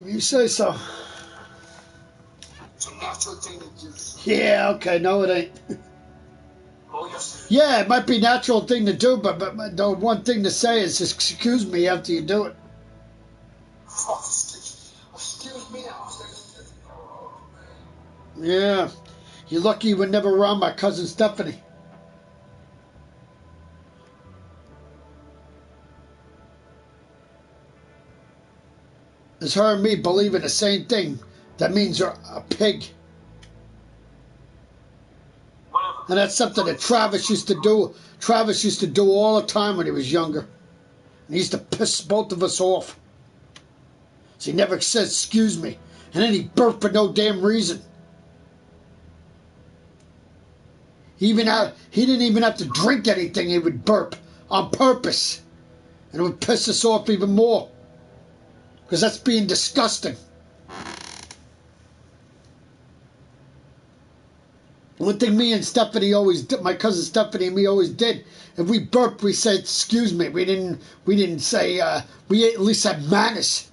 You say so. It's a natural thing to do. Yeah, okay, no it ain't. Oh, yes. Yeah, it might be a natural thing to do, but the one thing to say is excuse me after you do it. Fuck, excuse me now. Yeah. You're lucky you were never around my cousin Stephanie. It's her and me believing the same thing. That means you're a pig. Whatever. And that's something that Travis used to do. Travis used to do all the time when he was younger. And he used to piss both of us off. So he never says excuse me. And then he burped for no damn reason. He didn't even have to drink anything, he would burp on purpose. And it would piss us off even more. Because that's being disgusting. One thing me and Stephanie always did, my cousin Stephanie and me always did, if we burped, we said, excuse me. We didn't say, we at least had manners.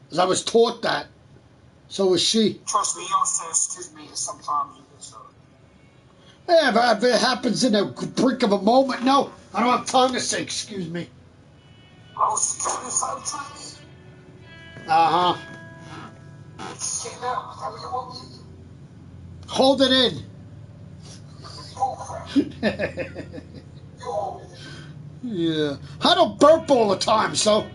Because I was taught that. So was she. Trust me, you don't say excuse me sometimes. So. Yeah, but if it happens in a brink of a moment, no. I don't have time to say excuse me. I was counting sometimes. Uh-huh. Came out. How you want me? Hold it in. Yeah. I don't burp all the time, so.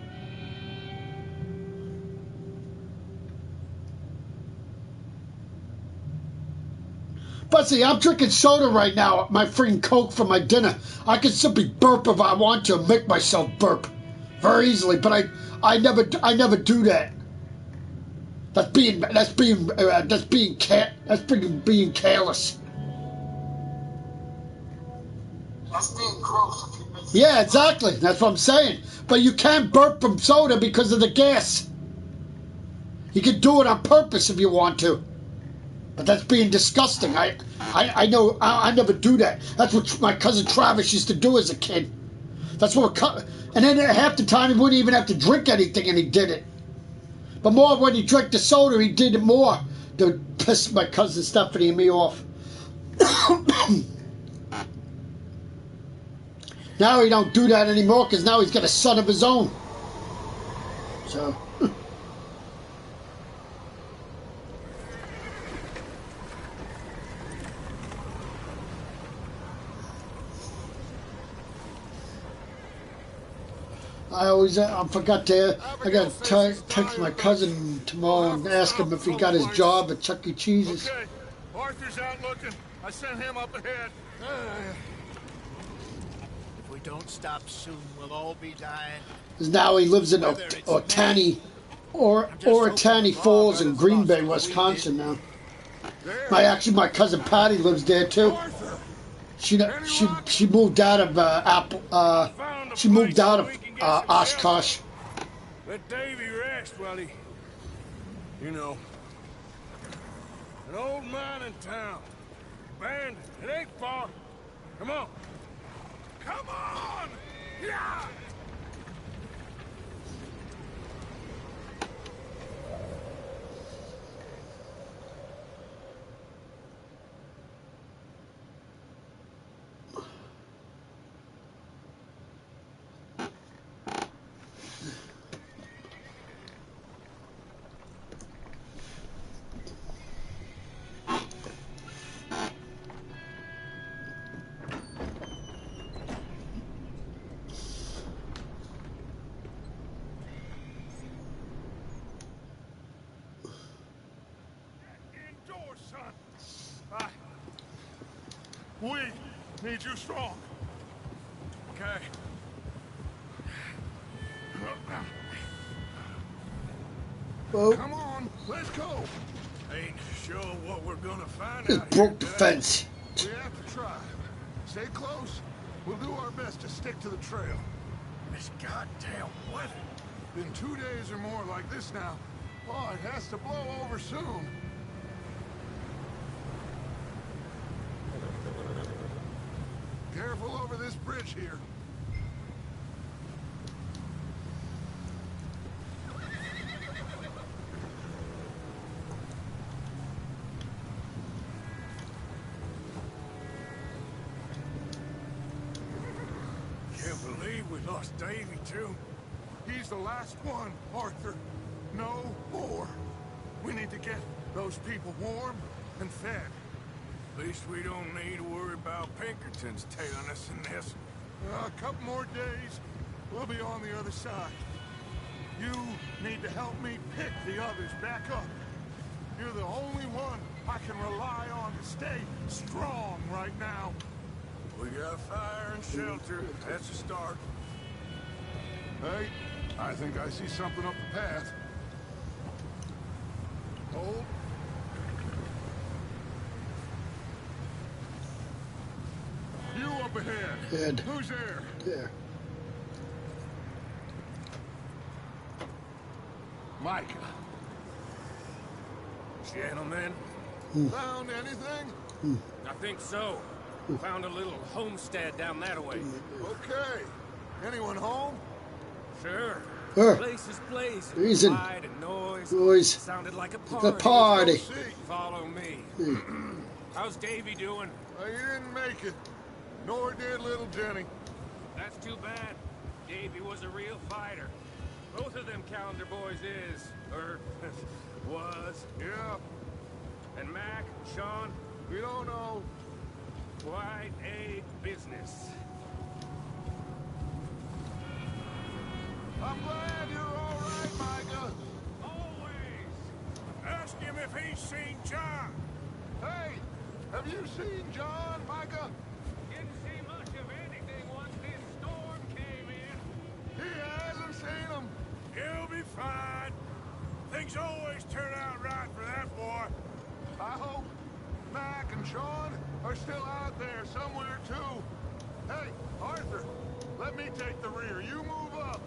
But see, I'm drinking soda right now, my freaking Coke for my dinner. I can simply burp if I want to, make myself burp very easily. But I never do that. That's being careless. That's being gross. Yeah, exactly. That's what I'm saying. But you can't burp from soda because of the gas. You can do it on purpose if you want to. But that's being disgusting. I know. I never do that. That's what my cousin Travis used to do as a kid. That's what. And then half the time he wouldn't even have to drink anything, and he did it. But more when he drank the soda, he did it more to piss my cousin Stephanie and me off. Now he don't do that anymore because now he's got a son of his own. So. I forgot to. I got to text my cousin tomorrow and ask him if he got his job at Chuck E. Cheese's. Okay, Arthur's out looking. I sent him up ahead. If we don't stop soon, we'll all be dying. Because now he lives in Otani Falls in Green Bay, Wisconsin now. My cousin Patty lives there too. She moved out of she moved out of Oshkosh. Let Davy rest while he, you know, an old mining town. Abandoned. It ain't far. Come on. Come on! Yeah! We need you strong. Okay. Well, come on, let's go. Ain't sure what we're gonna find just out broke here the fence. We have to try. Stay close. We'll do our best to stick to the trail. This goddamn weather. Been 2 days or more like this now. Oh, it has to blow over soon. Careful over this bridge here. believe we lost Davy, too? He's the last one, Arthur. No more. We need to get those people warm and fed. At least we don't need to worry about Pinkertons tailing us in this. A couple more days, we'll be on the other side. You need to help me pick the others back up. You're the only one I can rely on to stay strong right now. We got fire and shelter. That's a start. Hey, I think I see something up the path. Hold. You up ahead. Head. Who's there? There. Micah. Gentlemen, Found anything? I think so. Found a little homestead down that way. Okay. Anyone home? Sure. Sure. Place is blazing. Reason. Light and noise. Noise. Sounded like a The party. party. See. Follow me. How's Davy doing? You didn't make it. Nor did little Jenny. That's too bad. Davy was a real fighter. Both of them calendar boys is, or was. Yeah, And Mac, Sean, we don't know. quite a business. I'm glad you're all right, Micah. always. Ask him if he's seen John. Hey, have you seen John, Micah? Didn't see much of anything once this storm came in. He hasn't seen him. He'll be fine. Things always turn out right for that boy. I hope Mac and Sean are still out there somewhere, too. Hey, Arthur, let me take the rear. You move up.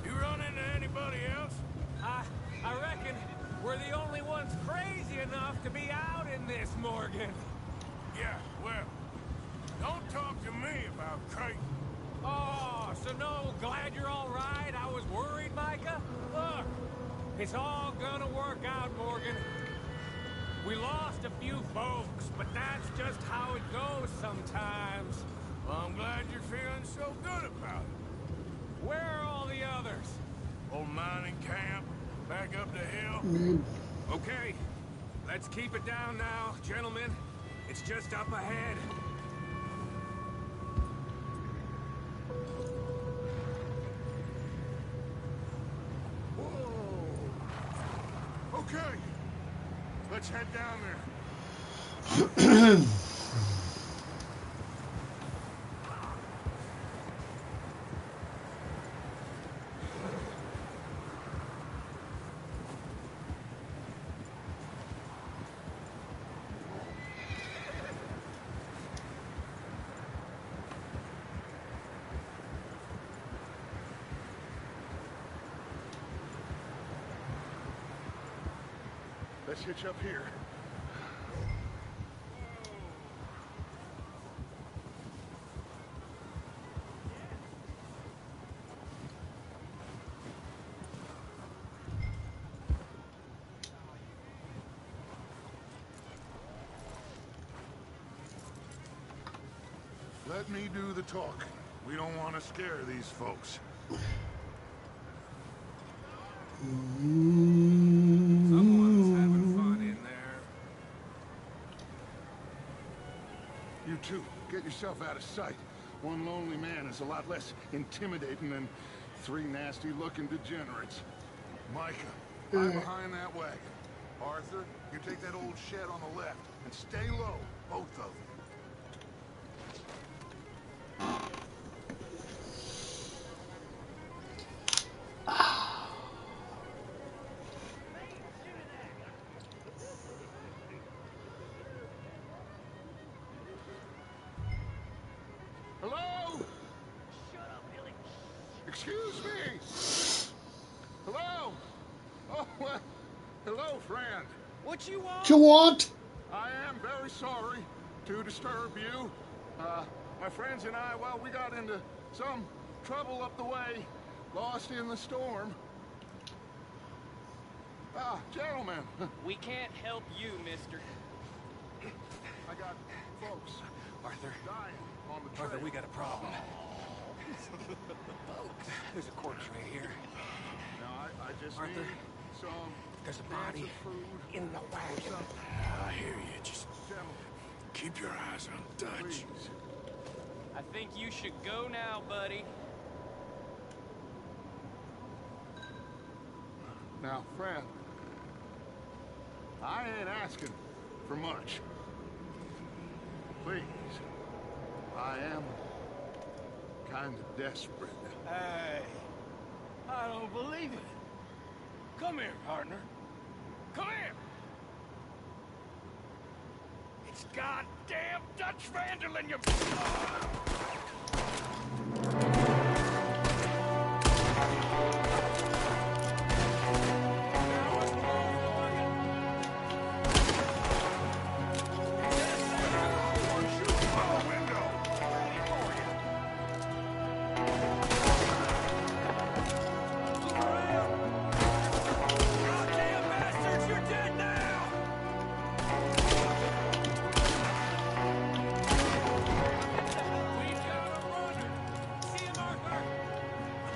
You run into anybody else? I reckon we're the only ones crazy enough to be out in this, Morgan. Yeah, well, don't talk to me about Creighton. Oh, so no, glad you're all right. I was worried, Micah. Look, it's all gonna work out, Morgan. We lost a few folks, but that's just how it goes sometimes. Well, I'm glad you're feeling so good about it. Where are all the others? Old mining camp, back up the hill. Okay, let's keep it down now, gentlemen. It's just up ahead. Whoa. Okay, let's head down there. Let's hitch up here. Let me do the talking. We don't want to scare these folks. Someone's having fun in there. You two, get yourself out of sight. One lonely man is a lot less intimidating than three nasty-looking degenerates. Micah, I'm behind that wagon. Arthur, you take that old shed on the left, and stay low, both of you. Hello? Shut up, Billy. Excuse me? Hello? Oh, well, hello, friend. What you want? What you want? I am very sorry to disturb you. My friends and I, well, we got into some trouble up the way, lost in the storm. Ah, gentlemen. We can't help you, mister. I got folks Arthur, dying on the trail. Arthur, we got a problem. Folks, there's a corpse right here. Now, I just Arthur, need some there's a cans body of food in the or wagon. something. I hear you. Just Gentlemen, keep your eyes on Dutch. please. I think you should go now, buddy. Now, friend, I ain't asking for much. Please, I am kind of desperate. Hey, I don't believe it. Come here, partner. Come here. It's goddamn Dutch Vanderlyn, you...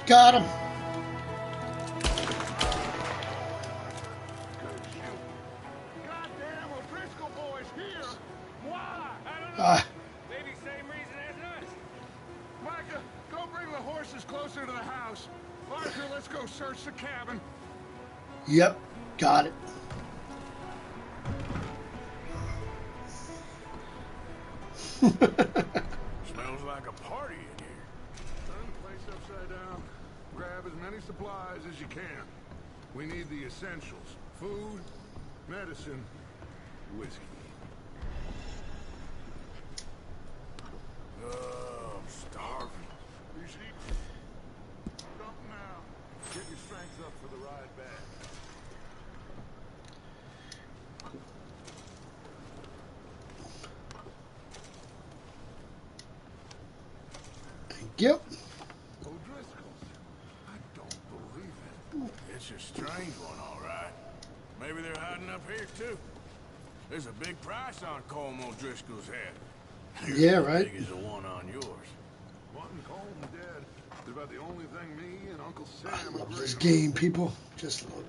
Got him. Goddamn O'Driscoll boys here! Why? I don't know. Ah, Maybe same reason as us. Micah, go bring the horses closer to the house. Arthur, let's go search the cabin. yep, got it. Smells like a party in here. Turn the place upside down. Grab as many supplies as you can. We need the essentials. Food, medicine, whiskey. Oh, I'm starving. You sheep. Dump now. Get your strength up for the ride back. Yep. O'Driscoll's. I don't believe it. It's a strange one, all right. Maybe they're hiding up here, too. There's a big price on Colm O'Driscoll's head. Yeah, As right. big as the one on yours. Wanting Colton dead is about the only thing me and Uncle Sam I love agree this on. game, people. Just love it.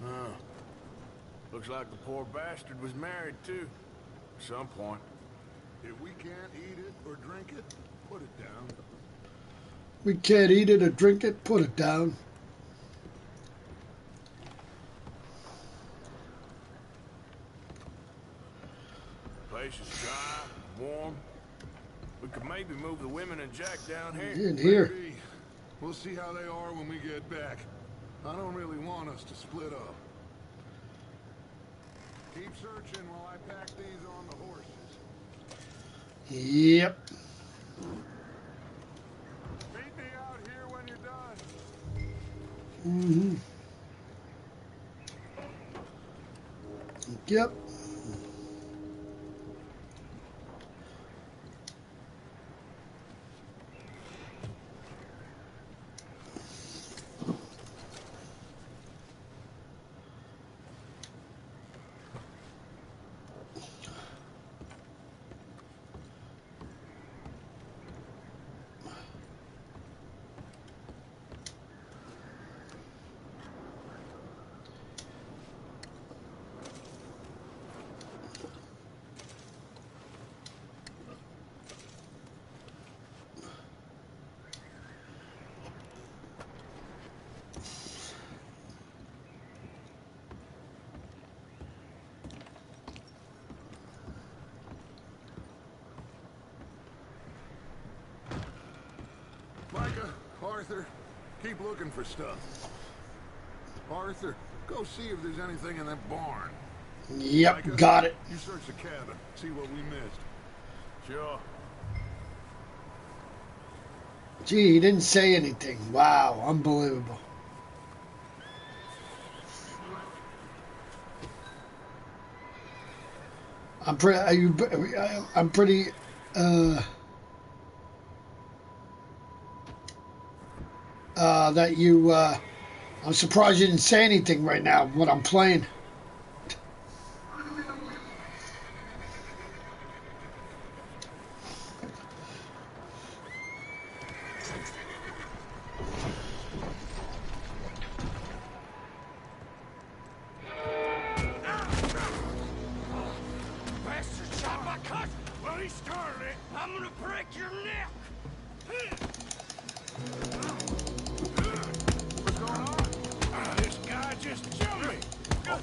Huh. Looks like the poor bastard was married, too. At some point. If we can't eat it or drink it, put it down. We can't eat it or drink it. Put it down. Place is dry, warm. We could maybe move the women and Jack down here. In here. Maybe. We'll see how they are when we get back. I don't really want us to split up. Keep searching while I pack these on the horses. Yep. Meet me out here when you're done. Mm-hmm. Yep. Micah, Arthur, keep looking for stuff. Arthur, go see if there's anything in that barn. Yep. Micah, Got it. You search the cabin, see what we missed. Sure. Gee, he didn't say anything. Wow. Unbelievable. I'm pretty. I'm pretty. that you. I'm surprised you didn't say anything right now when I'm playing. Bastard shot my cousin! Well, he started it. I'm gonna break your neck! What's going on? This guy just jumped me!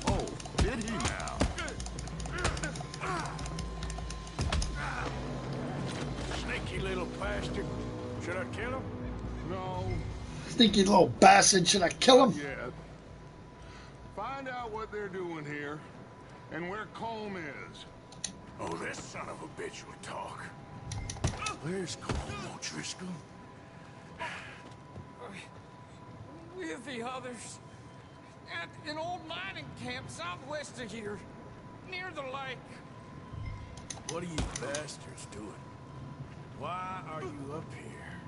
Oh, did he now? Sneaky little bastard. Should I kill him? No, Sneaky little bastard. Should I kill him? yet. Find out what they're doing here and where Colm is. Oh, this son of a bitch would talk. Where's Colm O'Driscoll? With the others. At an old mining camp southwest of here. Near the lake. What are you bastards doing? Why are you up here?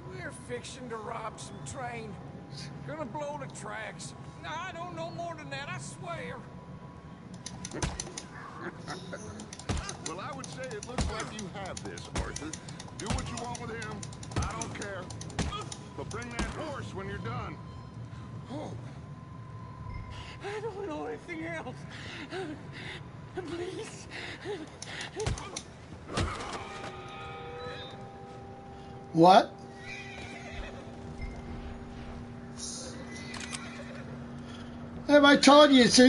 We're fixing to rob some train. Gonna blow the tracks. I don't know more than that, I swear. Well, I would say it looks like you have this, Arthur. Do what you want with him. I don't care. But bring that horse when you're done. Oh. I don't know anything else. Please. What? Have I told you? It's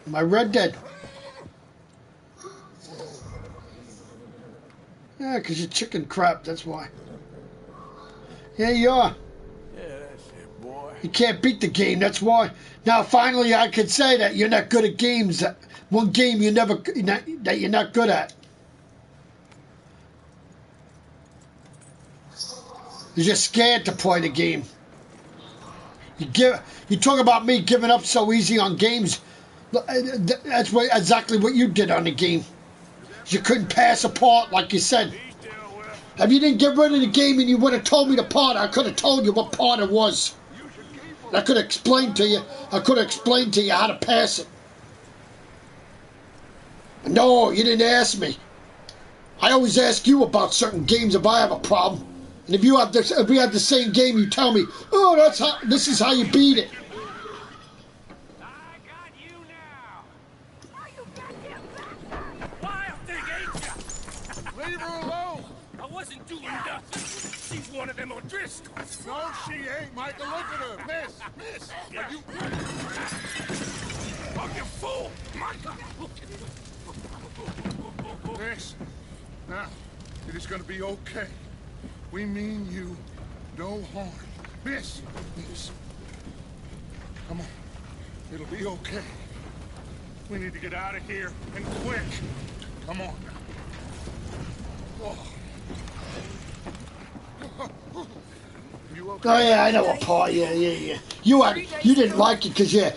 my Red Dead. Yeah, because you're chicken crap, that's why. Yeah, you are. Yeah, that's it, boy. You can't beat the game, that's why. Now, finally, I could say that you're not good at games. One game that you're not good at. You're just scared to play the game. You talk about me giving up so easy on games. That's exactly what you did on the game. You couldn't pass a part, like you said. If you didn't get rid of the game and you would have told me the part, I could have told you what part it was. I could have explained to you. I could have explained to you how to pass it. No, you didn't ask me. I always ask you about certain games if I have a problem. And if we have the same game, you tell me, oh, this is how you beat it. I got you now. Are you goddamn bastard? Wild thing, ain't ya? Leave her alone. I wasn't doing nothing. She's one of them O'Driscolls. No, she ain't, Michael. Look at her. Miss. Are you... Oh, you fool! Michael! Miss. Now, it is going to be okay. We mean you no harm. Miss. Come on. It'll be okay. We need to get out of here, and quick. Come on now. Oh. You okay? Oh yeah, I know a part. Yeah. You didn't like it because you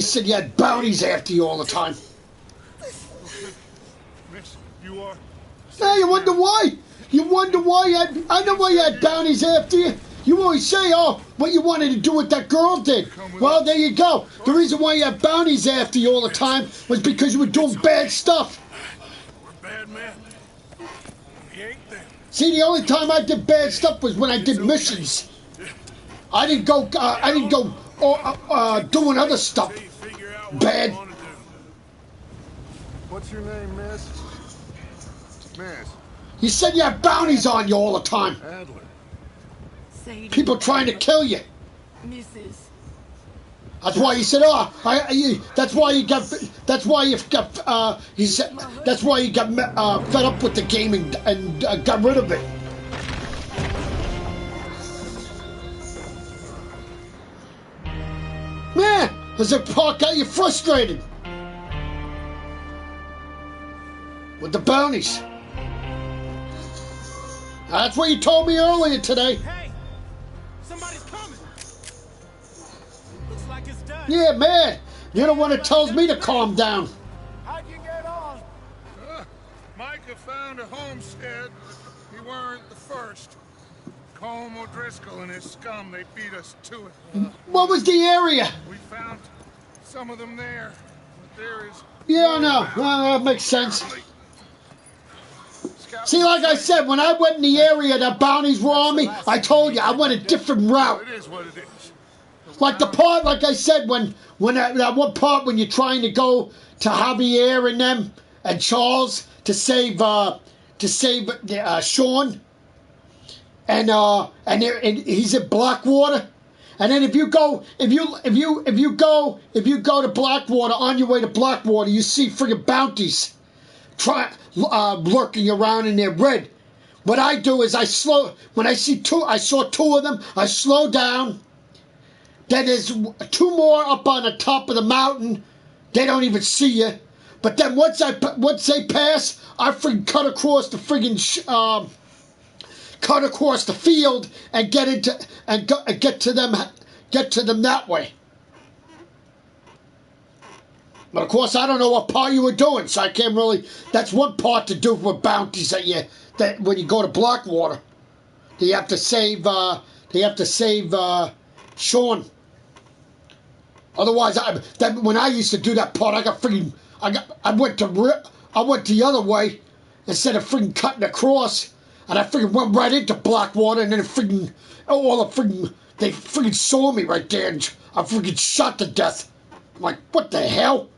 said you had bounties after you all the time. Miss, you are... Now you wonder why. You wonder why I know why you had bounties after you. You always say, oh, what you wanted to do with that girl did. Well, there you go. The reason why you had bounties after you all the time was because you were doing bad stuff. We're bad men. We ain't them. See, the only time I did bad stuff was when I did missions. I didn't go doing other stuff. Figure out what Bad. you want to do. What's your name, miss? Miss. You said you had bounties on you all the time. Adler. Sadie. People trying to kill you. Mrs. That's why you said, that's why you got fed up with the game and got rid of it. Man, as a part got you frustrated with the bounties. That's what you told me earlier today. Hey! Somebody's coming! Looks like it's done. Yeah, man, you're the one that tells me to calm down. How'd you get on? Micah found a homestead, but he weren't the first. Colm O'Driscoll and his scum, they beat us to it. What was the area? We found some of them there, but there is... Yeah, I know. Well, that makes sense. See, like I said, when I went in the area that bounties were on me, I told you, I went a different route. It is what it is. Like the part, like I said, when that one part when you're trying to go to Javier and them and Charles to save Sean, and he's at Blackwater, and then if you go to Blackwater, on your way to Blackwater, you see friggin' bounties lurking around in their red. What I do is I saw two of them, I slow down. Then there's two more up on the top of the mountain. They don't even see you. But then once they pass, I friggin' cut across the field and get to them that way. But of course, I don't know what part you were doing, so I can't really. That's one part to do with bounties that when you go to Blackwater, you have to save. Sean. Otherwise, when I used to do that part, I went the other way instead of friggin' cutting across, and I friggin' went right into Blackwater, and then they friggin' saw me right there, and I friggin' shot to death. I'm like, what the hell?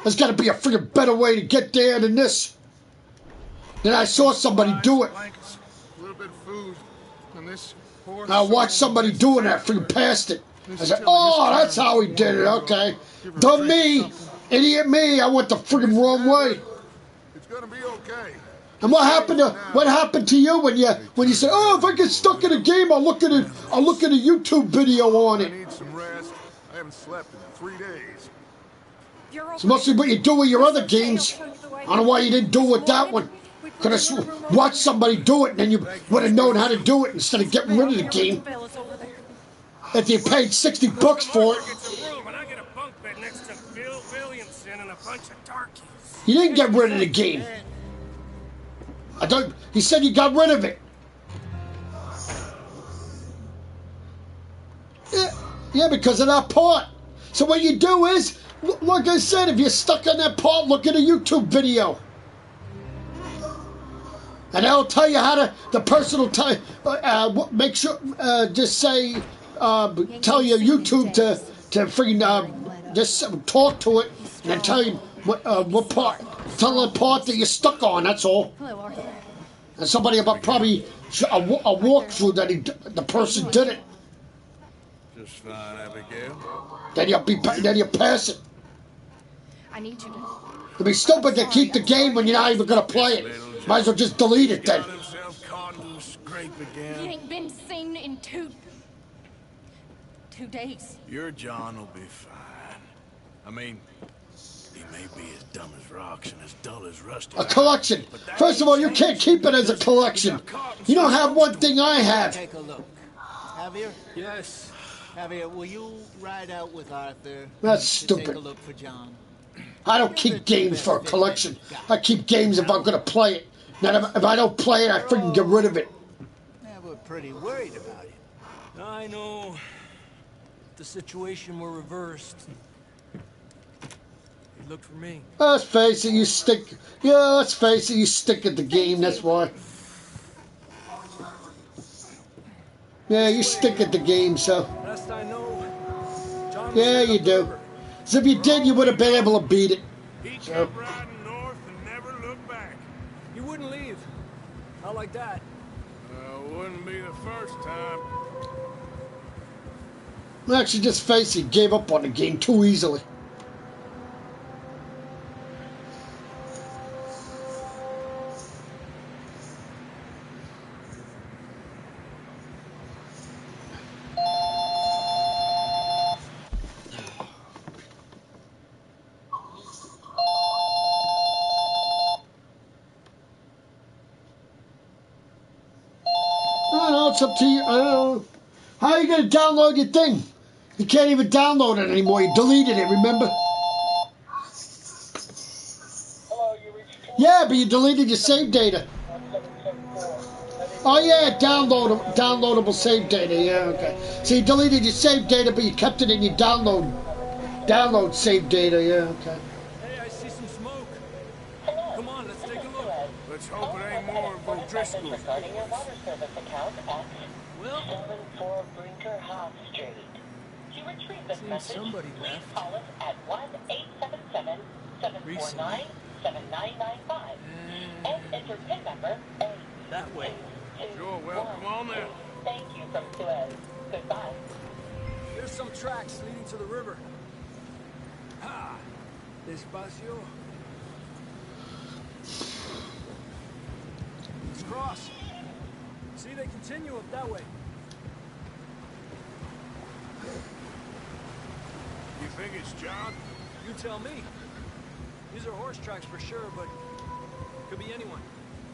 There's got to be a friggin' better way to get there than this. Then I saw somebody do it. A little bit of food, and this poor I watched somebody doing that, friggin' past it. I said, oh, that's how he did it, okay. Dumb me, idiot me, I went the friggin' wrong way. It's gonna be okay. And what happened to you when you said, oh, if I get stuck in a game, I'll look at a YouTube video on I it. need some rest. I haven't slept in 3 days. It's mostly what you do with your other games. I don't know why you didn't do it with that one. Could have watched somebody do it, and then you would have known how to do it instead of getting rid of the game. If you paid $60 for it. You didn't get rid of the game. You said you got rid of it. Yeah, because of that part. So what you do is, like I said, if you're stuck on that part, look at a YouTube video. And that'll tell you how to, the person will tell you, make sure, just say, tell your YouTube to freaking, just talk to it, and then tell you what part, tell the part that you're stuck on, that's all. Hello, Arthur. And somebody about probably a walkthrough that the person did it. Just fine, Abigail. Then you'll pass it. I need you to. It'd be stupid to keep the game when you're not even gonna play it. Might as well just delete it then. Got himself caught in the scrape He again. ain't been seen in two days. Your John will be fine. I mean, he may be as dumb as rocks and as dull as rusty. A collection. First of all, you can't keep it as a collection. You don't have one thing I have. Take a look. Javier? Yes. Javier, will you ride out with Arthur? That's to Take stupid. a look for John. I don't keep games for a collection. I keep games if I'm gonna play it. Now, if I don't play it, I freaking get rid of it. Yeah, we're pretty worried about you. I know. The situation were reversed. You look for me. Let's face it, you stick. Yeah, let's face it, you stick at the game. That's why. Yeah, you stick at the game, so. Last I know, John was Yeah, headed you up the do. river. So if you did, you would have been able to beat it. He So. kept riding north and never looked back. You wouldn't leave. Not like that. Wouldn't be the first time. Actually, just face it, gave up on the game too easily. I don't know, it's up to you. I don't know. How are you going to download your thing? You can't even download it anymore. You deleted it, remember? Hello, you reached Yeah, Yeah, but you deleted your save data. Oh yeah, downloadable save data. Yeah, okay. So you deleted your save data, but you kept it in your download save data. Yeah, okay. Hey, I see some smoke. Come on, let's take a look. Let's hope it ain't more of O'Driscoll's regarding your boys. water service account at Well, 74 Brinker Hoff Street. To retrieve this seems message, somebody please left. call us at 1-877-749-7995 and enter PIN number That way. Sure, well, come on then. Thank you from Suez. Goodbye. There's some tracks leading to the river. Ha! Despacio. Let's cross. See, they continue up that way. You think it's John? You tell me. These are horse tracks for sure, but could be anyone.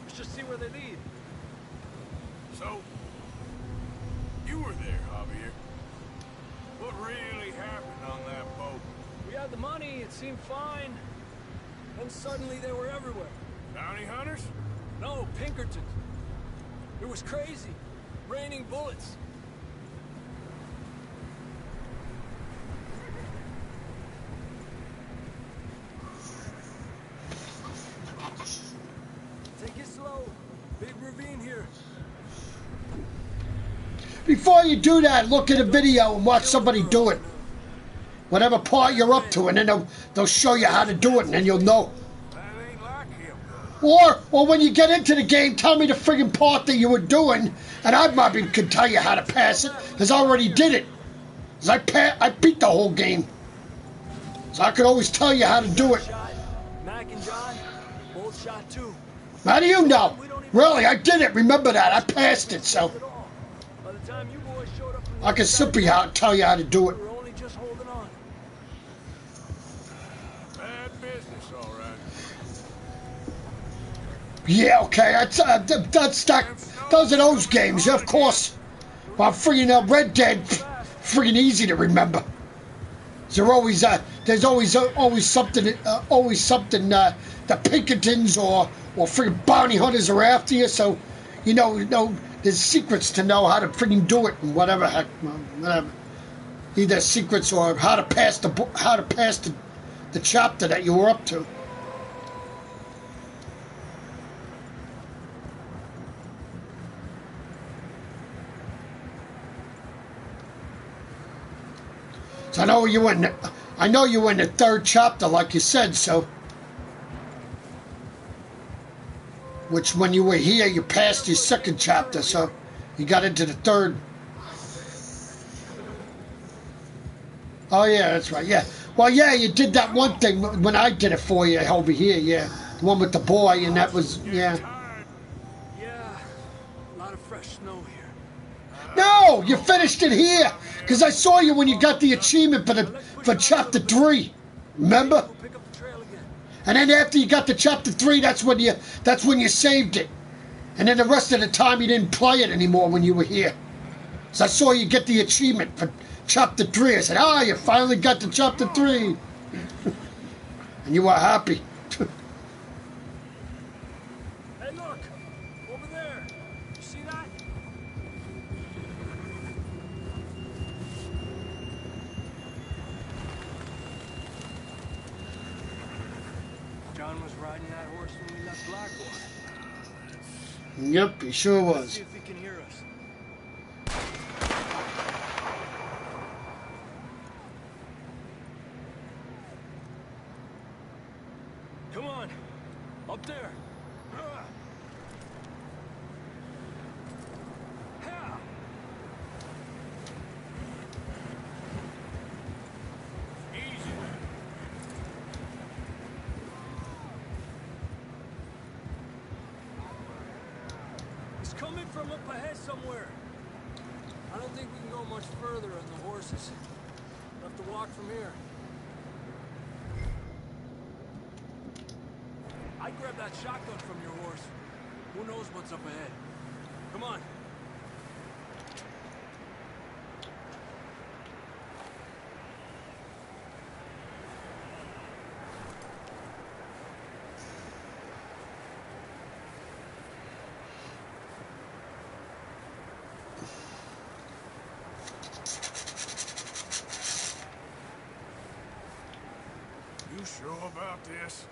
Let's just see where they lead. So, you were there, Javier. What really happened on that boat? We had the money, it seemed fine. Then suddenly they were everywhere. Bounty hunters? No, Pinkertons. It was crazy. Raining bullets. Take it slow. Big ravine here. Before you do that, look at a video and watch somebody do it. Whatever part you're up to, and then they'll show you how to do it, and then you'll know. That ain't like him. Or when you get into the game, tell me the friggin' part that you were doing, and I maybe could tell you how to pass it, because I already did it. 'Cause I beat the whole game. So I could always tell you how to do it. Mac and John, both shot too. How do you know? Really, I did it. Remember that. I passed it, so By the time you boys showed up, I can simply tell you how to do it. we were only just holding on. Bad business, all right. Yeah, okay. Those are those games, yeah, of course. But friggin' Red Dead, friggin' easy to remember. There's always something, the Pinkertons or friggin' bounty hunters are after you. So, you know, there's secrets to know how to friggin' do it and whatever heck, whatever. Either secrets or how to pass the chapter that you were up to. So I know you were in the third chapter, like you said. So, which when you were here, you passed your second chapter, so you got into the third. Oh yeah, that's right. Yeah. Well, yeah, you did that one thing when I did it for you over here. Yeah, the one with the boy, and that was yeah. Yeah, a lot of fresh snow here. No, you finished it here because I saw you when you got the achievement for chapter 3. Remember? We'll pick up the trail again. And then after you got to chapter 3, that's when you saved it. And then the rest of the time you didn't play it anymore when you were here. So I saw you get the achievement for chapter 3. I said, you finally got to chapter 3. And you were happy. Hey, look! Over there! You see that? John was riding that horse when we left Blackwater. Yep, he sure Let's was. see if he can hear us. Come on, up there. Easy. It's coming from up ahead somewhere. I don't think we can go much further on the horses. We'll have to walk from here. I grabbed that shotgun from your horse. Who knows what's up ahead? Come on. about this.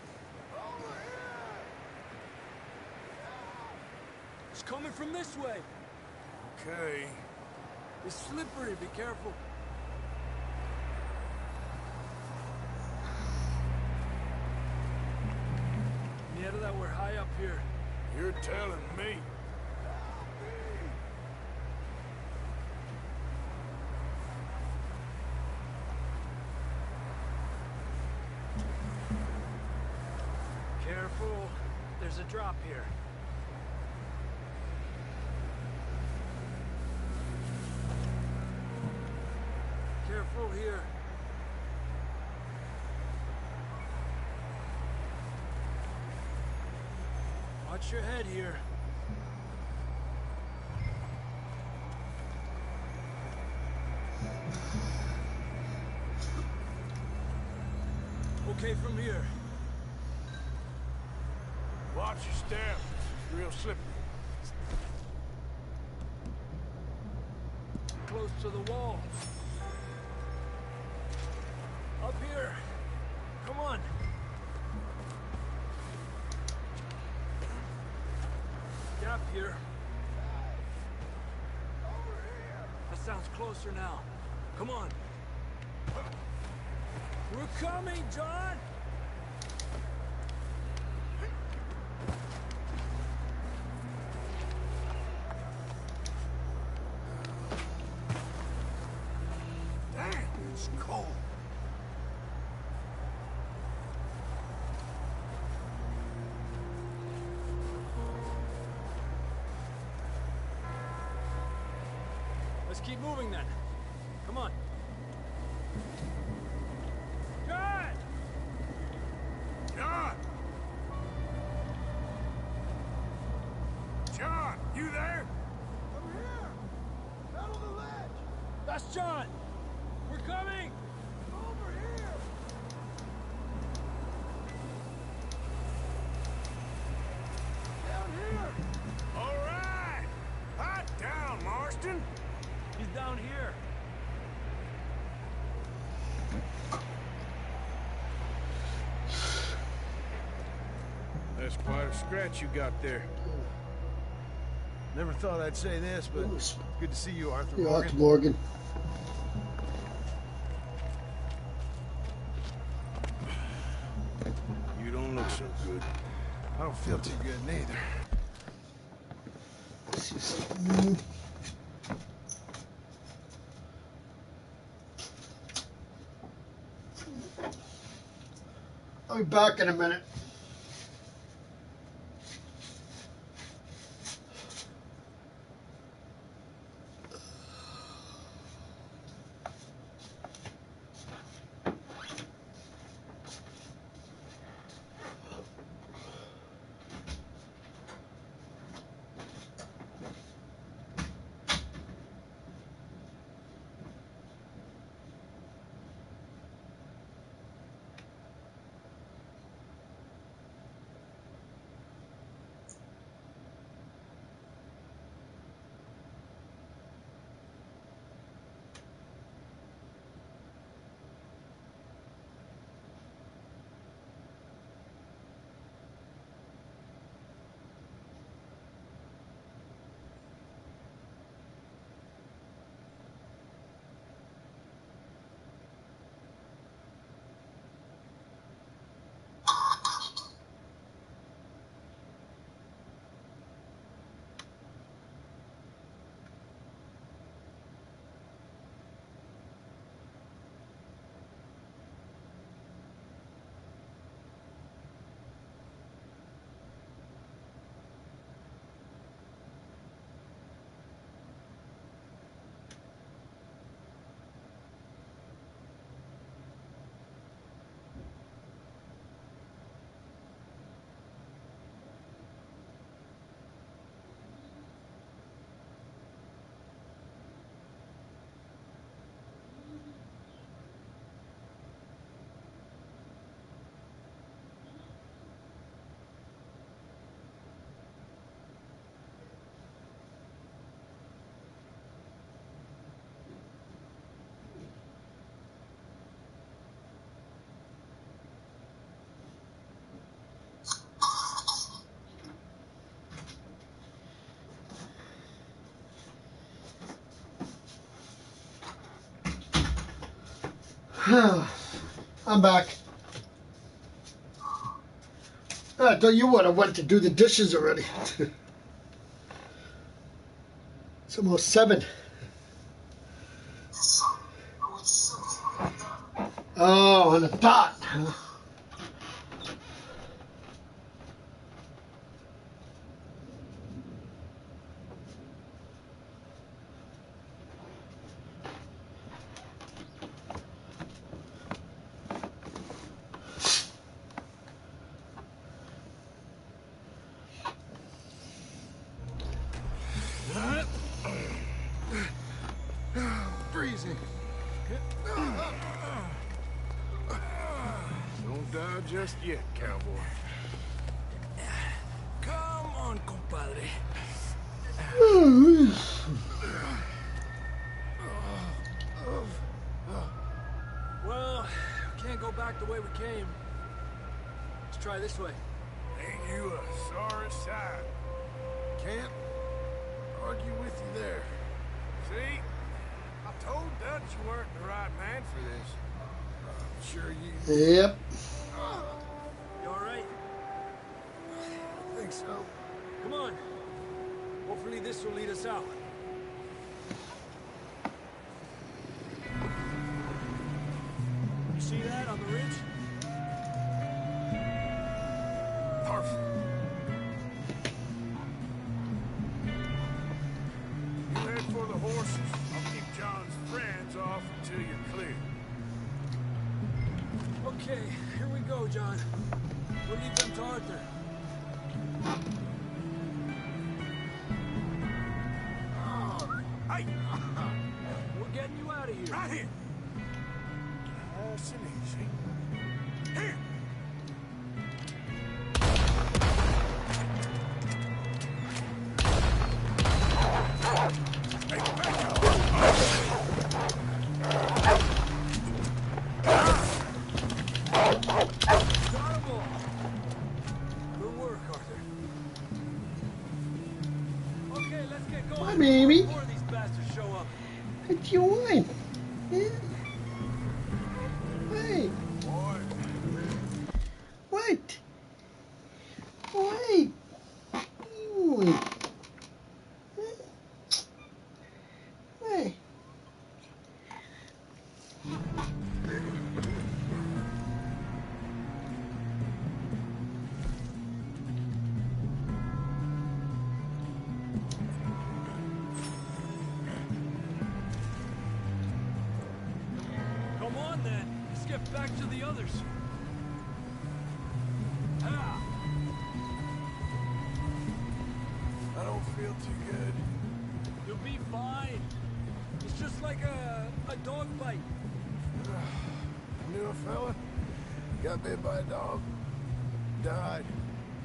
It's coming from this way. Okay. It's slippery. Be careful. Yeah, that we're high up here. You're telling me. Careful. There's a drop here. Careful here. Watch your head here. Okay from here. Watch your step. It's real slippery. Close to the wall. Up here. Come on. Gap here. That sounds closer now. Come on. We're coming, John! Damn, it's cold. Let's keep moving then. Come on. John! John! John, you there? I'm here! Out on the ledge! That's John! We're coming! Over here! Down here! All right! Hot down, Marston! He's down here. That's quite a scratch you got there. Never thought I'd say this, but good to see you, Arthur Yeah, Morgan. Arthur Morgan. You don't look so good. I don't feel too good neither. I'll be back in a minute. I'm back. I thought you would have went to do the dishes already. It's almost 7. Oh, on the dot. Freezing. Don't die just yet, cowboy. Come on, compadre. Well, can't go back the way we came. Let's try this way. Ain't you a sorry sight? Can't argue with you there. See? I told Dutch you weren't the right man for this. I'm sure you Yep. You all right? think so. Come on. Hopefully this will lead us out. You see that on the ridge? Perfect. You head for the horses. I'll keep John's friends off until you're clear. Okay, here we go, John. We'll leave them to Arthur. Hey! We're getting you out of here. Right here! Nice and easy. Here! Hey, back up! Terrible. Good work, Arthur. Okay, let's get going. Hi, baby. Before these bastards show up. What you want? Yeah. Hey. Boy, What? Wait. Wait. Hey. Come on, then. Let's get back to the others. Ah. I don't feel too good. You'll be fine. It's just like a dog bite. Knew a fella, got bit by a dog, died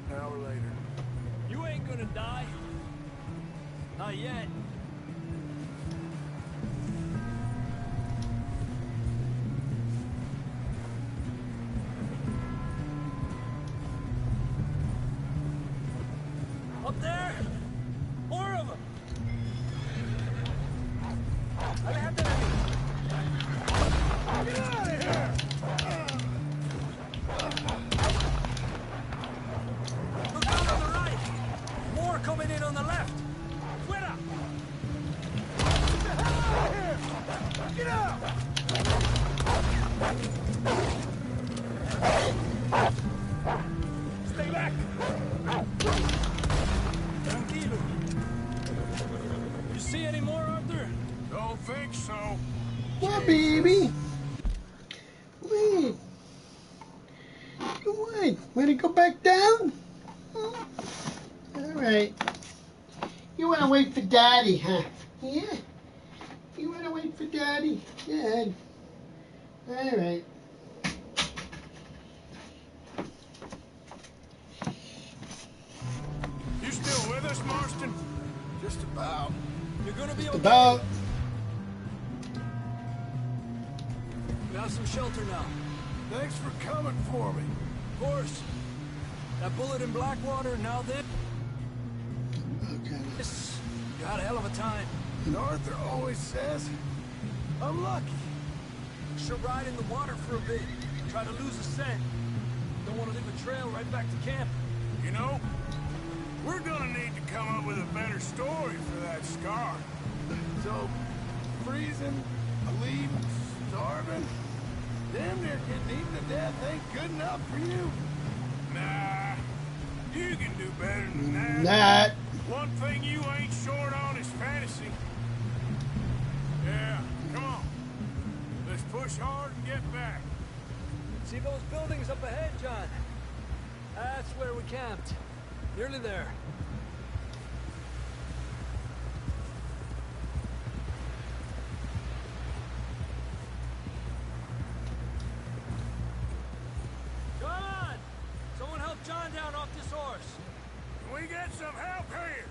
an hour later. You ain't gonna die. Not yet. Up there! More of them! Adelante de mí! Get out of here! Look out on the right! More coming in on the left! Fuera! Get the hell out of here! Get out! Stay back! Tranquilo. You see any more, Arthur? Don't think so. What, baby? Wait. You what? Want to go back down? Oh. All right. You want to wait for Daddy, huh? Yeah. You want to wait for Daddy? Go ahead. All right. You still with us, Marston? Just about. You're gonna be okay. About. We have some shelter now. Thanks for coming for me. Of course. That bullet in Blackwater, now this. Okay. You had a hell of a time. And Arthur always says, I'm lucky. Should ride in the water for a bit. Try to lose a scent. Don't want to leave a trail right back to camp. You know, we're gonna need to come up with a better story for that scar. So, freezing, bleeding, starving, damn near getting eaten to death ain't good enough for you. Nah, you can do better than that. Nah. One thing you ain't short on is fantasy. Yeah, come on. Let's push hard and get back. See those buildings up ahead, John? That's where we camped. Nearly there. Come on! Someone help John down off this horse. Can we get some help here?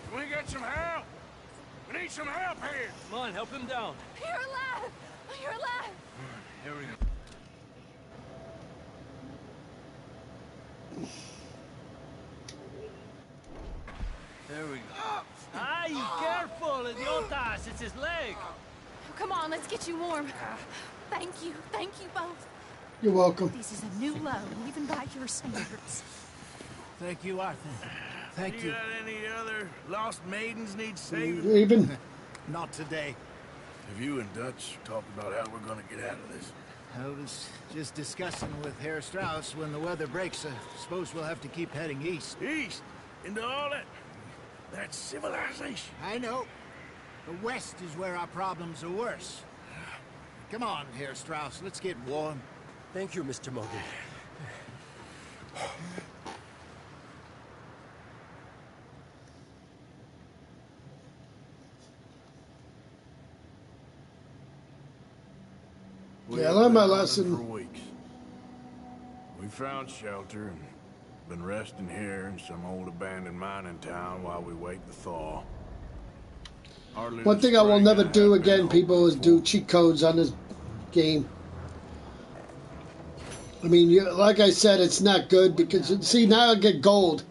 Can we get some help? We need some help here. Come on, help him down. You're alive! You're alive! Here we go. There we go. Ay, careful, idiotas! It's his leg! Oh, come on, let's get you warm. Thank you both. You're welcome. This is a new low, even by your standards. Thank you, Arthur. Thank you. You got any other lost maidens need saving? Even. Not today. Have you and Dutch talked about how we're gonna get out of this? I was just discussing with Herr Strauss when the weather breaks. I suppose we'll have to keep heading east. East? Into all that civilization. I know. The west is where our problems are worse. Come on, Herr Strauss. Let's get warm. Thank you, Mr. Morgan. Yeah, I learned my For lesson. weeks. We found shelter and been resting here in some old abandoned mining town while we wait the thaw. One thing I will never do again, people, is do cheat codes on this game. I mean, like I said, it's not good because, see, now I get gold.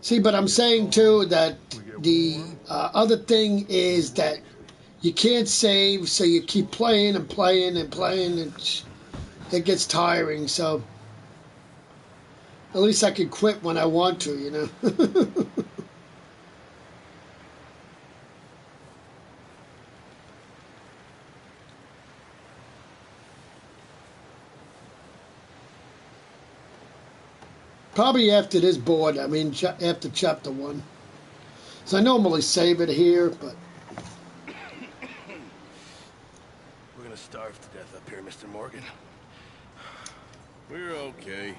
See, but I'm saying, too, that the other thing is that you can't save, so you keep playing and playing and playing, and it gets tiring, so at least I can quit when I want to, you know. Probably after this board, I mean, after chapter 1. So I normally save it here, but... We're gonna starve to death up here, Mr. Morgan. We're okay.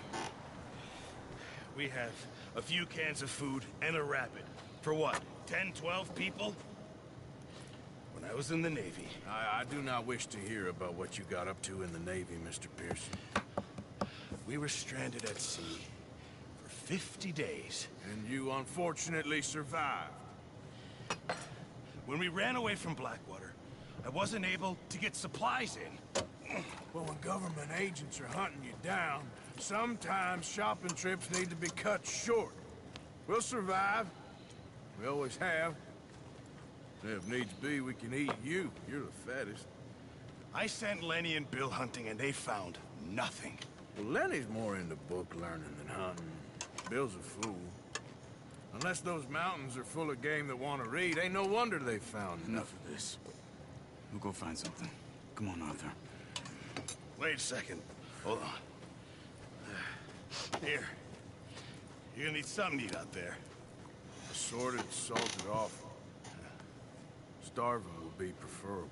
We have a few cans of food and a rabbit. For what, 10, 12 people? When I was in the Navy... I do not wish to hear about what you got up to in the Navy, Mr. Pearson. We were stranded at sea for 50 days. And you unfortunately survived. When we ran away from Blackwater, I wasn't able to get supplies in. Well, when government agents are hunting you down, sometimes shopping trips need to be cut short. We'll survive. We always have. If needs be, we can eat you. You're the fattest. I sent Lenny and Bill hunting, and they found nothing. Well, Lenny's more into book learning than hunting. Bill's a fool. Unless those mountains are full of game that want to read, ain't no wonder they found Enough of this. We'll go find something. Come on, Arthur. Wait a second. Hold on. Here. You're gonna need something to eat out there. Assorted, salted offal. Starving would be preferable.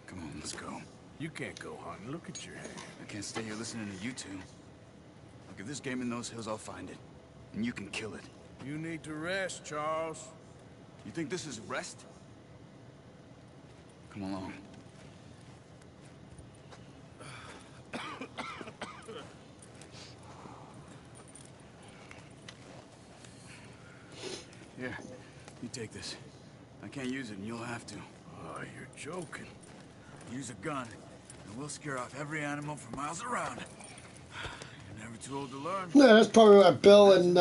Come on, let's go. You can't go hunting. Look at your hand. I can't stay here listening to you two. Look, if there's game in those hills, I'll find it. And you can kill it. You need to rest, Charles. You think this is rest? Come along. Here, you take this. I can't use it, and you'll have to. Oh, you're joking. Use a gun, and we'll scare off every animal for miles around. You're never too old to learn. Yeah, that's probably why Bill and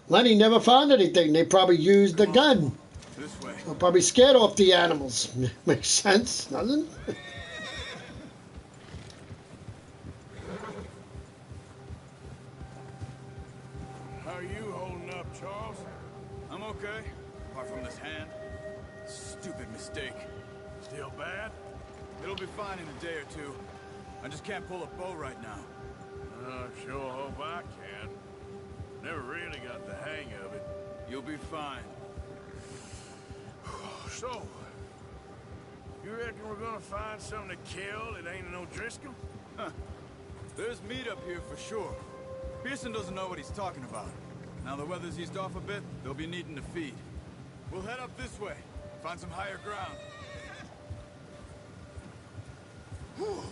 Lenny never found anything. They probably used the gun. This way. They're probably scared off the animals. Makes sense, doesn't it? How are you holding up, Charles? I'm okay, apart from this hand. Stupid mistake. Still bad? It'll be fine in a day or two. I just can't pull a bow right now. I sure hope I can. Never really got the hang of it. You'll be fine. So, you reckon we're gonna find something to kill that ain't no Driscoll? Huh. There's meat up here for sure. Pearson doesn't know what he's talking about. Now the weather's eased off a bit, they'll be needing to feed. We'll head up this way, find some higher ground. Whew.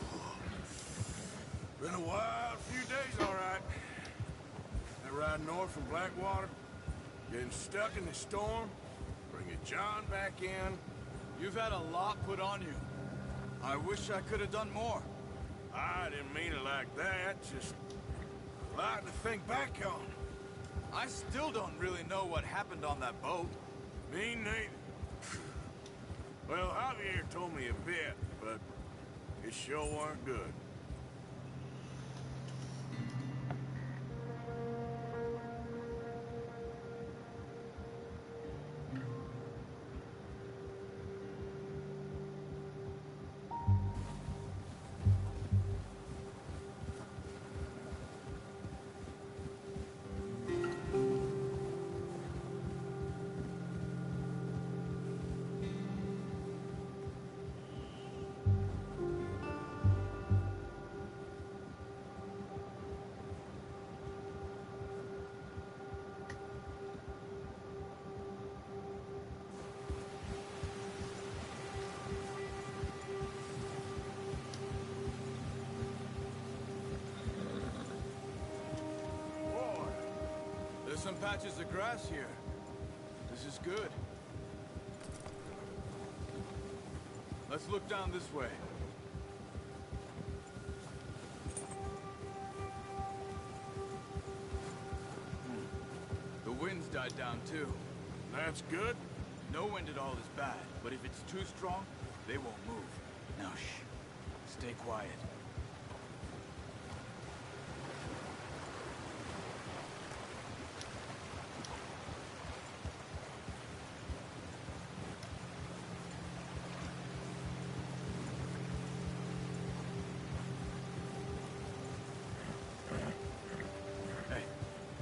Been a wild few days, all right. That ride north from Blackwater, getting stuck in the storm, bringing John back in. You've had a lot put on you. I wish I could have done more. I didn't mean it like that, just a lot to think back on. I still don't really know what happened on that boat. Me neither. Well, Javier told me a bit, but it sure weren't good. There's some patches of grass here. This is good. Let's look down this way. The wind's died down too. That's good. No wind at all is bad, but if it's too strong, they won't move. Now shh. Stay quiet.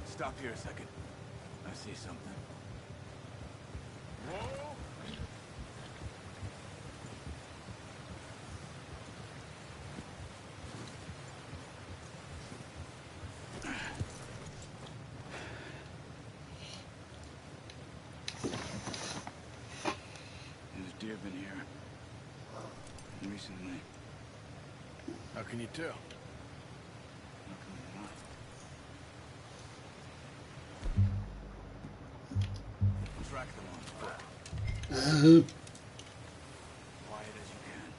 Stop here a second. I see something. Whoa! There's deer been here recently. How can you tell? How come they're not? Track them on foot. Quiet as you can.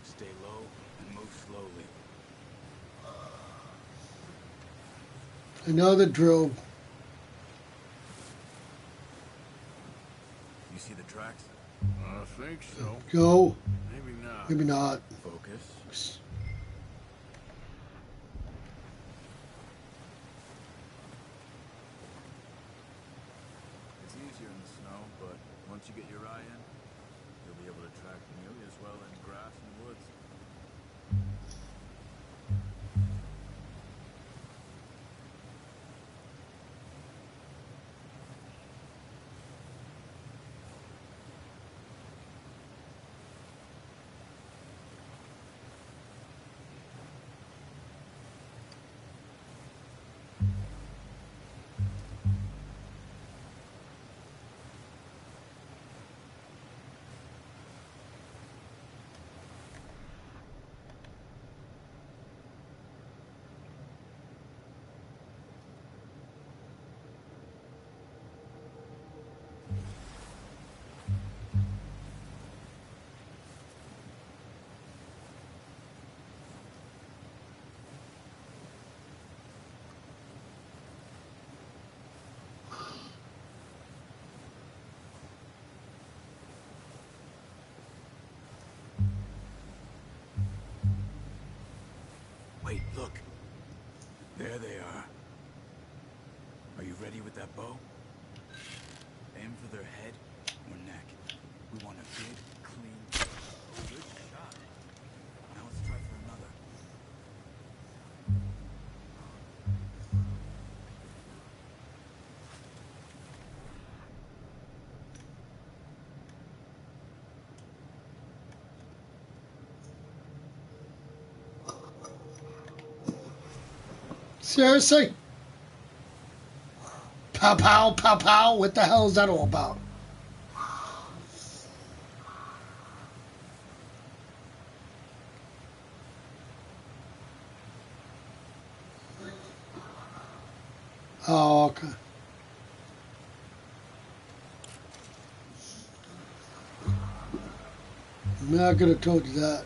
Stay low and move slowly. I know the drill. You see the tracks? I think so. Go. Maybe not. Maybe not. Focus. It's easier in the snow, but once you get your eye in, you'll be able to track nearly as well in grass and woods. Wait, look. There they are. Are you ready with that bow? Aim for their head or neck. We want a big, clean, good shot. Now let's try for another. Seriously? Pow, pow, pow, pow. What the hell is that all about? Oh, okay. I'm not gonna told you that.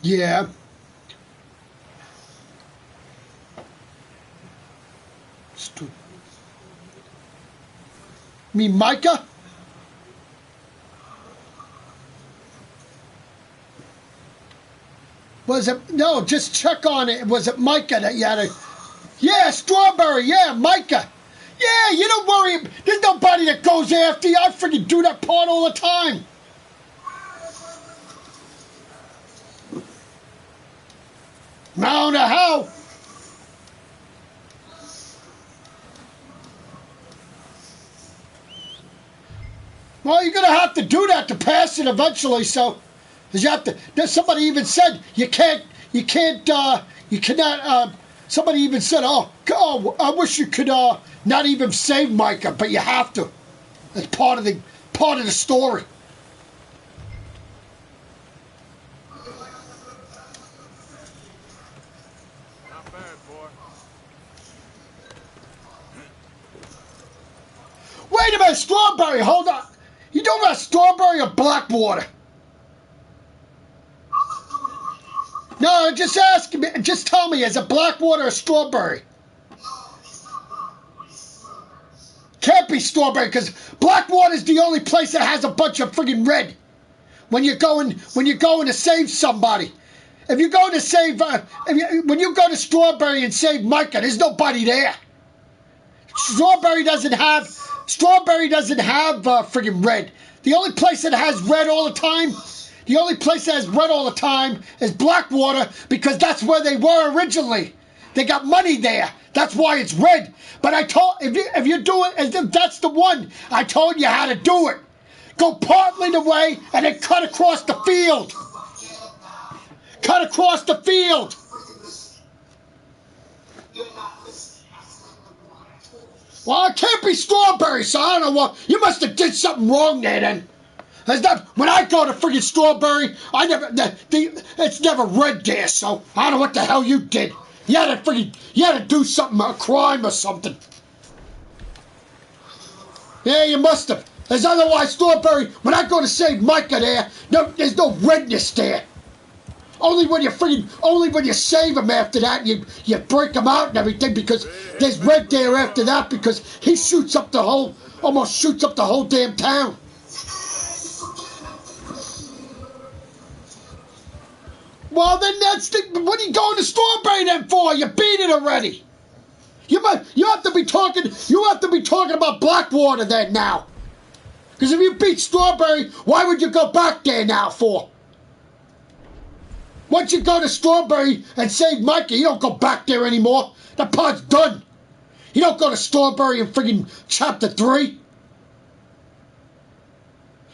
Yeah. Stupid. Me, Micah? Was it? No, just check on it. Was it Micah that you had a... Yeah, Strawberry. Yeah, Micah. Yeah, you don't worry. There's nobody that goes after you. I freaking do that part all the time. I don't know how. Well, you're gonna have to do that to pass it eventually. So, because you have to. There's somebody even said you can't. You cannot. Somebody even said, "Oh, God, I wish you could not even save Micah, but you have to. That's part of the story." Wait a minute, Strawberry, hold on. You talking about Strawberry or Blackwater? No, just ask me. Just tell me, is it Blackwater or Strawberry? Can't be Strawberry because Blackwater is the only place that has a bunch of friggin' red. When you're going to save somebody, if you're going to save, when you go to Strawberry and save Micah, there's nobody there. Strawberry doesn't have friggin' red. The only place that has red all the time, is Blackwater because that's where they were originally. They got money there. That's why it's red. But I told, if you do it as if that's the one, I told you how to do it. Go partly the way and then cut across the field. Cut across the field. Well, it can't be strawberry, so I don't know what. You must have did something wrong there then. When I go to freaking strawberry, it's never red there, so I don't know what the hell you did. You had to do something, a crime or something. Yeah, you must have. There's otherwise strawberry. When I go to save Micah there, there's no redness there. Only when you save him after that, you break him out and everything, because there's red there after that, because he almost shoots up the whole damn town. Well, then what are you going to strawberry then for? You beat it already. You have to be talking about Blackwater then now. Because if you beat strawberry, why would you go back there now for? Once you go to strawberry and save Micah, you don't go back there anymore. That part's done. You don't go to strawberry in friggin' chapter 3.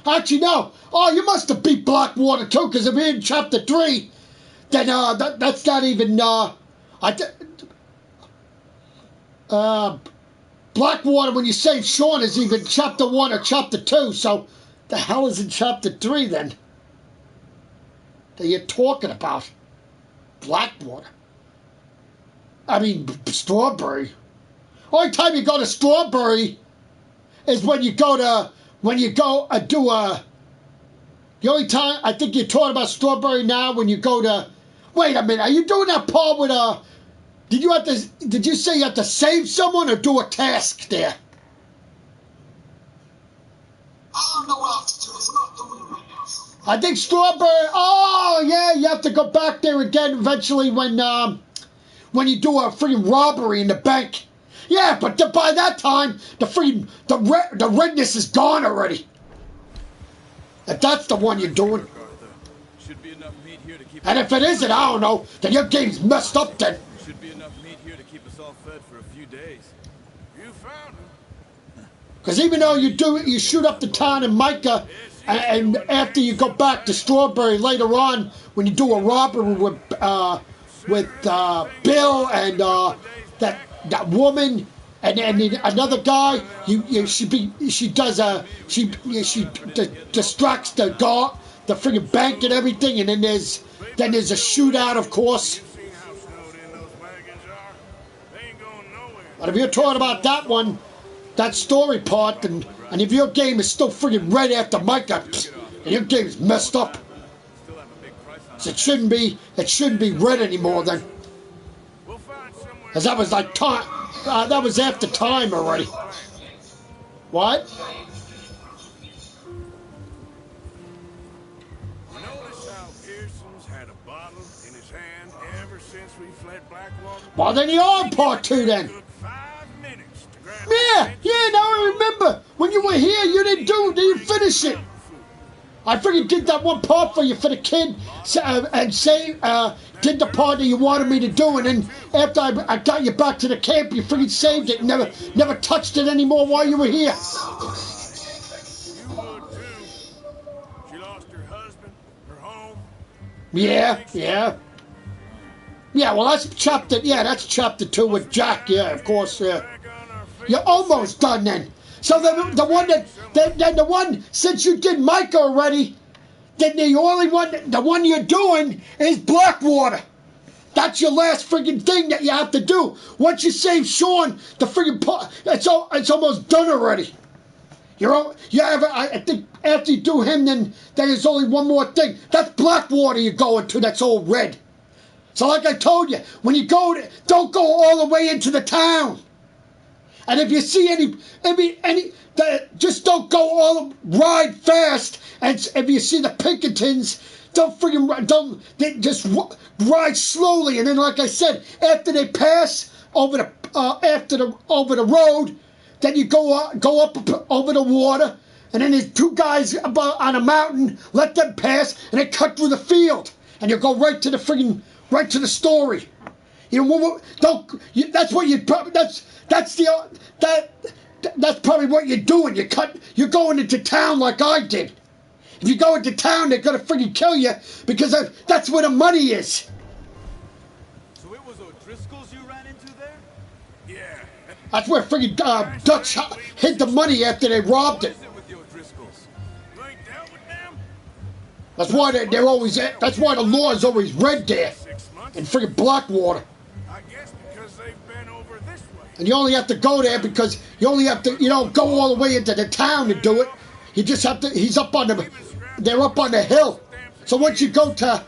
Actually, no. Oh, you must have beat Blackwater too, because if you're in chapter 3, then that's not even Blackwater when you save Sean is even chapter 1 or chapter 2. So the hell is in chapter 3 then? That you're talking about? Blackwater. I mean strawberry. Only time you go to strawberry is when you go do a. The only time I think you're talking about strawberry now when you go to. Wait a minute, are you doing that part with Did you say you have to save someone or do a task there? I don't know what I have to do. I'm not doing it right now. I think strawberry. Oh yeah, you have to go back there again eventually when you do a freaking robbery in the bank. Yeah, but by that time the redness is gone already. If that's the one you're doing. And if it isn't, I don't know. Then your game's messed up then. Should be enough meat here to keep us all fed for a few days. You found him. Because even though you shoot up the town in Micah, and after you go back to Strawberry later on, when you do a robbery with Bill and that woman and another guy, she distracts the guard, the friggin' bank and everything, and then there's a shootout, of course. But if you're talking about that one, that story part, and if your game is still friggin' red after Micah, and your game's messed up, so it shouldn't be red anymore then. Because that was like time, that was after time already. What? Well, then you are part 2 then. Yeah, now I remember. When you were here, you didn't finish it. I freaking did that one part for you for the kid, and did the part that you wanted me to do, and then after I got you back to the camp, you freaking saved it and never touched it anymore while you were here. You would too. She lost her husband, her home. Yeah. Yeah, well, that's chapter 2 with Jack. Yeah, of course. Yeah. You're almost done then. So the one since you did Micah already, then the one you're doing is Blackwater. That's your last friggin' thing that you have to do. Once you save Sean, the friggin' it's almost done already. I think after you do him, then there's only one more thing. That's Blackwater you're going to. That's all red. So like I told you, when you go, don't go all the way into the town. And if you see just don't go ride fast. And if you see the Pinkertons, just ride slowly. And then, like I said, after they pass over the road, then you go up over the water. And then there's 2 guys on a mountain. Let them pass, and they cut through the field, and you go right to the story. You know, don't. That's what you probably. That's probably what you're doing. You're going into town like I did. If you go into town, they're gonna freaking kill you because that's where the money is. So it was O'Driscoll's you ran into there? Yeah. That's where freaking Dutch hid the money after they robbed it. What is it with the O'Driscolls? You ain't dealt with them? That's why they're always. That's why the law is always red there 6 months? in freaking Blackwater. I guess because they've been over this way. And you only have to go there because you only have to. You don't go all the way into the town to do it. You just have to. He's up on the. They're up on the hill. So once you go to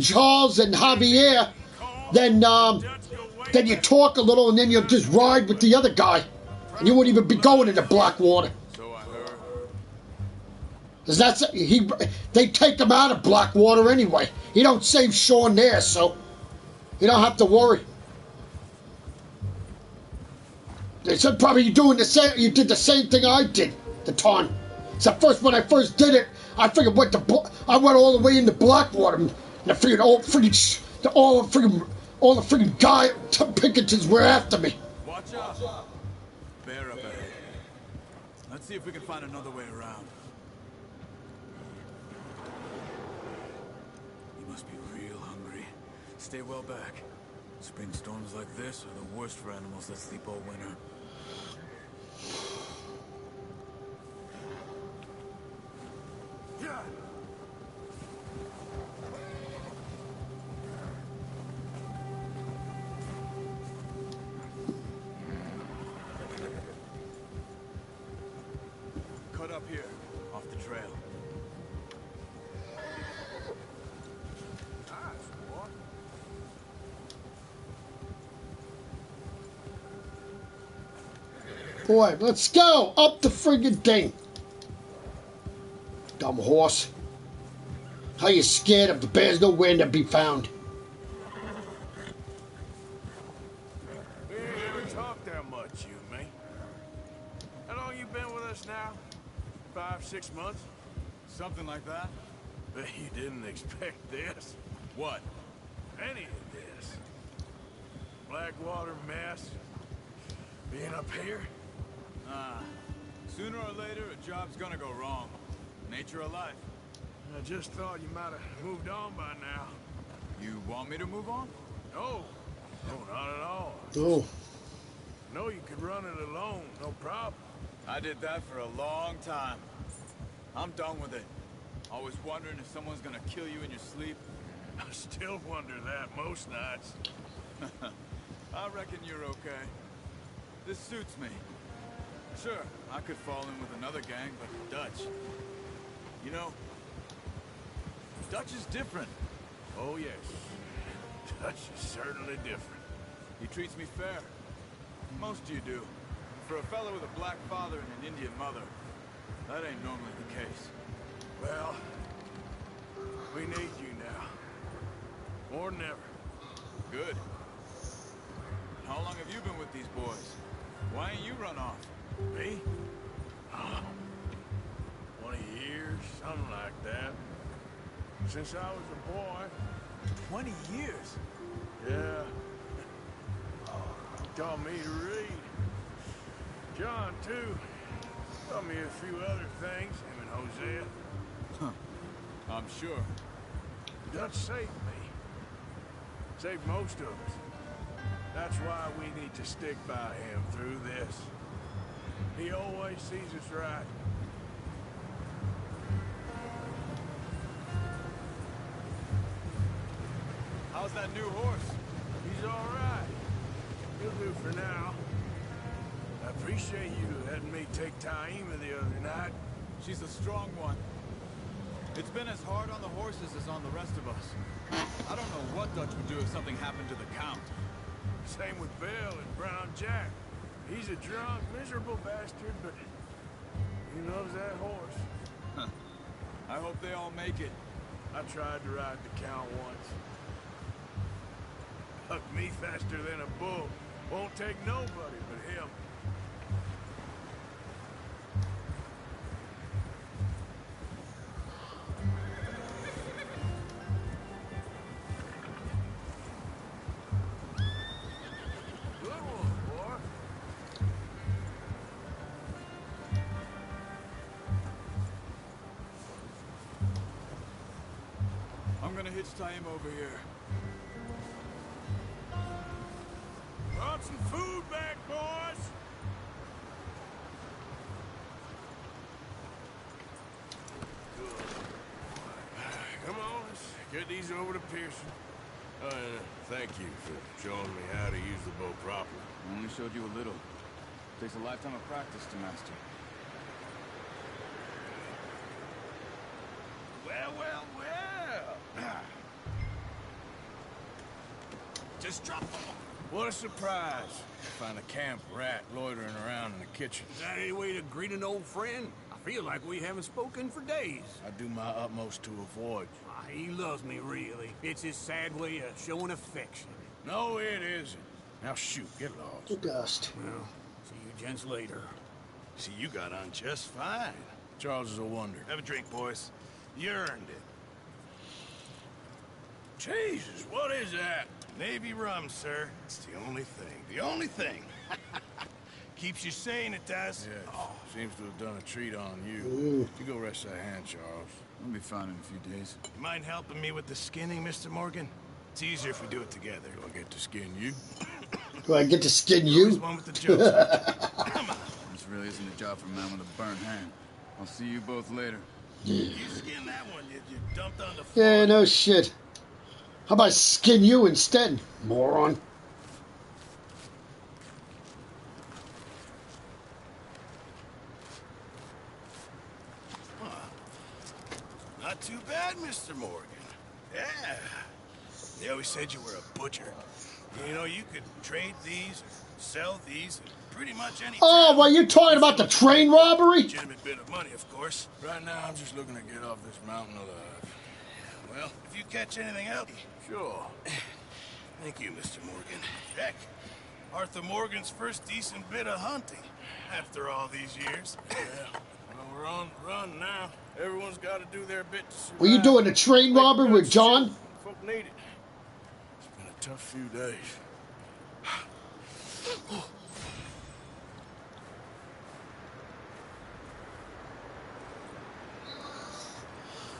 Charles and Javier, then you talk a little, and then you'll just ride with the other guy, and you won't even be going into Blackwater. So I heard. 'Cause they take him out of Blackwater anyway. He don't save Sean there, so you don't have to worry. They said probably you did the same thing I did the time. So when I first did it, I figured I went all the way into Blackwater, and I figured all the freaking guy Pinkertons were after me. Watch out. Bear up ahead. Let's see if we can find another way around. You must be real hungry. Stay well back. Spring storms like this are the worst for animals that sleep all winter. Cut up here, off the trail. Boy, let's go up the friggin' thing. Dumb horse. How you scared if the bear's nowhere to be found? We ain't ever talked that much, you and me. How long you been with us now? 5, 6 months? Something like that? Bet you didn't expect this. What? Any of this. Blackwater mess. Being up here. Sooner or later, a job's gonna go wrong. Nature of life. I just thought you might have moved on by now. You want me to move on? No. No, not at all. Oh. No, you could run it alone, no problem. I did that for a long time. I'm done with it. Always wondering if someone's gonna kill you in your sleep. I still wonder that most nights. I reckon you're okay. This suits me. Sure, I could fall in with another gang, but Dutch. You know, Dutch is different. Oh, yes. Dutch is certainly different. He treats me fair. Most of you do. For a fellow with a black father and an Indian mother, that ain't normally the case. Well, we need you now. More than ever. Good. How long have you been with these boys? Why ain't you run off? Me? Oh, 20 years, something like that. Since I was a boy. 20 years? Yeah. He taught me to read. John, too. Taught me a few other things, him and Hosea. Huh. I'm sure. Dutch saved me. Saved most of us. That's why we need to stick by him through this. He always sees us right. How's that new horse? He's all right. He'll do for now. I appreciate you letting me take Taima the other night. She's a strong one. It's been as hard on the horses as on the rest of us. I don't know what Dutch would do if something happened to the Count. Same with Bill and Brown Jack. He's a drunk, miserable bastard, but he loves that horse. Huh. I hope they all make it. I tried to ride the Count once. Hucked me faster than a bull. Won't take nobody but him. gonna hitch tie him over here. Brought some food back, boys. Come on, let's get these over to Pearson. Thank you for showing me how to use the bow properly. I only showed you a little. Takes a lifetime of practice to master. Well, well, well. Just drop them. What a surprise. Find a camp rat loitering around in the kitchen. Is that any way to greet an old friend? I feel like we haven't spoken for days. I do my utmost to avoid. He loves me, really. It's his sad way of showing affection. No, it isn't. Now shoot, get lost. The dust. Well, see you gents later. See, you got on just fine. Charles is a wonder. Have a drink, boys. You earned it. Jesus, what is that? Navy rum, sir. It's the only thing. The only thing. Keeps you sane, it does. Yes. Oh. Seems to have done a treat on you. Ooh. You go rest that hand, Charles. I'll be fine in a few days. You mind helping me with the skinning, Mr. Morgan? It's easier if we do it together. Do I get to skin you? Do I get to skin Always you? one with the jokes. Come on. This really isn't a job for a man with a burnt hand. I'll see you both later. You skinned that one. You dumped on the floor. Yeah, no shit. How about I skin you instead, moron? Not too bad, Mr. Morgan. Yeah. They always said you were a butcher. You know, you could trade these or sell these at pretty much any Oh, time. well, you're talking about the train robbery? Legitimate bit of money, of course. Right now, I'm just looking to get off this mountain alive. Well, if you catch anything else, sure. Thank you, Mr. Morgan. Heck, Arthur Morgan's first decent bit of hunting after all these years. Yeah. Well, we're on the run now. Everyone's got to do their bit to survive. Were you doing a train robbery with John? Folk need it. It's been a tough few days.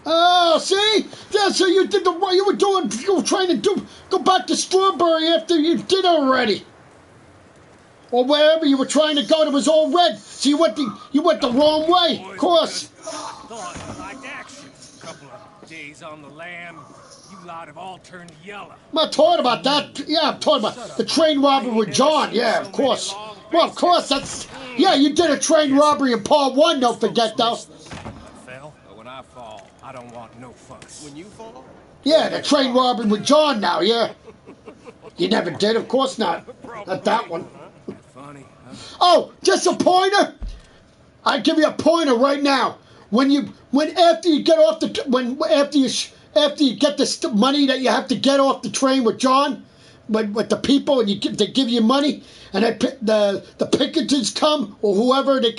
Oh, see? That's how you did the what you were doing. You were trying to go back to Strawberry after you did already, or wherever you were trying to go. It was all red, so you went the wrong way. Of course. Thought you liked action. Couple of days on the lam, you lot have all turned yellow. I'm not talking about that. Yeah, I'm talking about the train robbery with John. Yeah, of course. Well, of course. That's yeah. You did a train robbery in Part 1. Don't forget though. Fell, but when I fall, I don't want no fuss. When you fall? Yeah, the train robbery with John now. Yeah. You never did, of course not. Not that one. Funny, huh? Oh, just a pointer. I give you a pointer right now. After you get the money that you have to get off the train with John, with the people, and they give you money, and the Pinkertons come or whoever they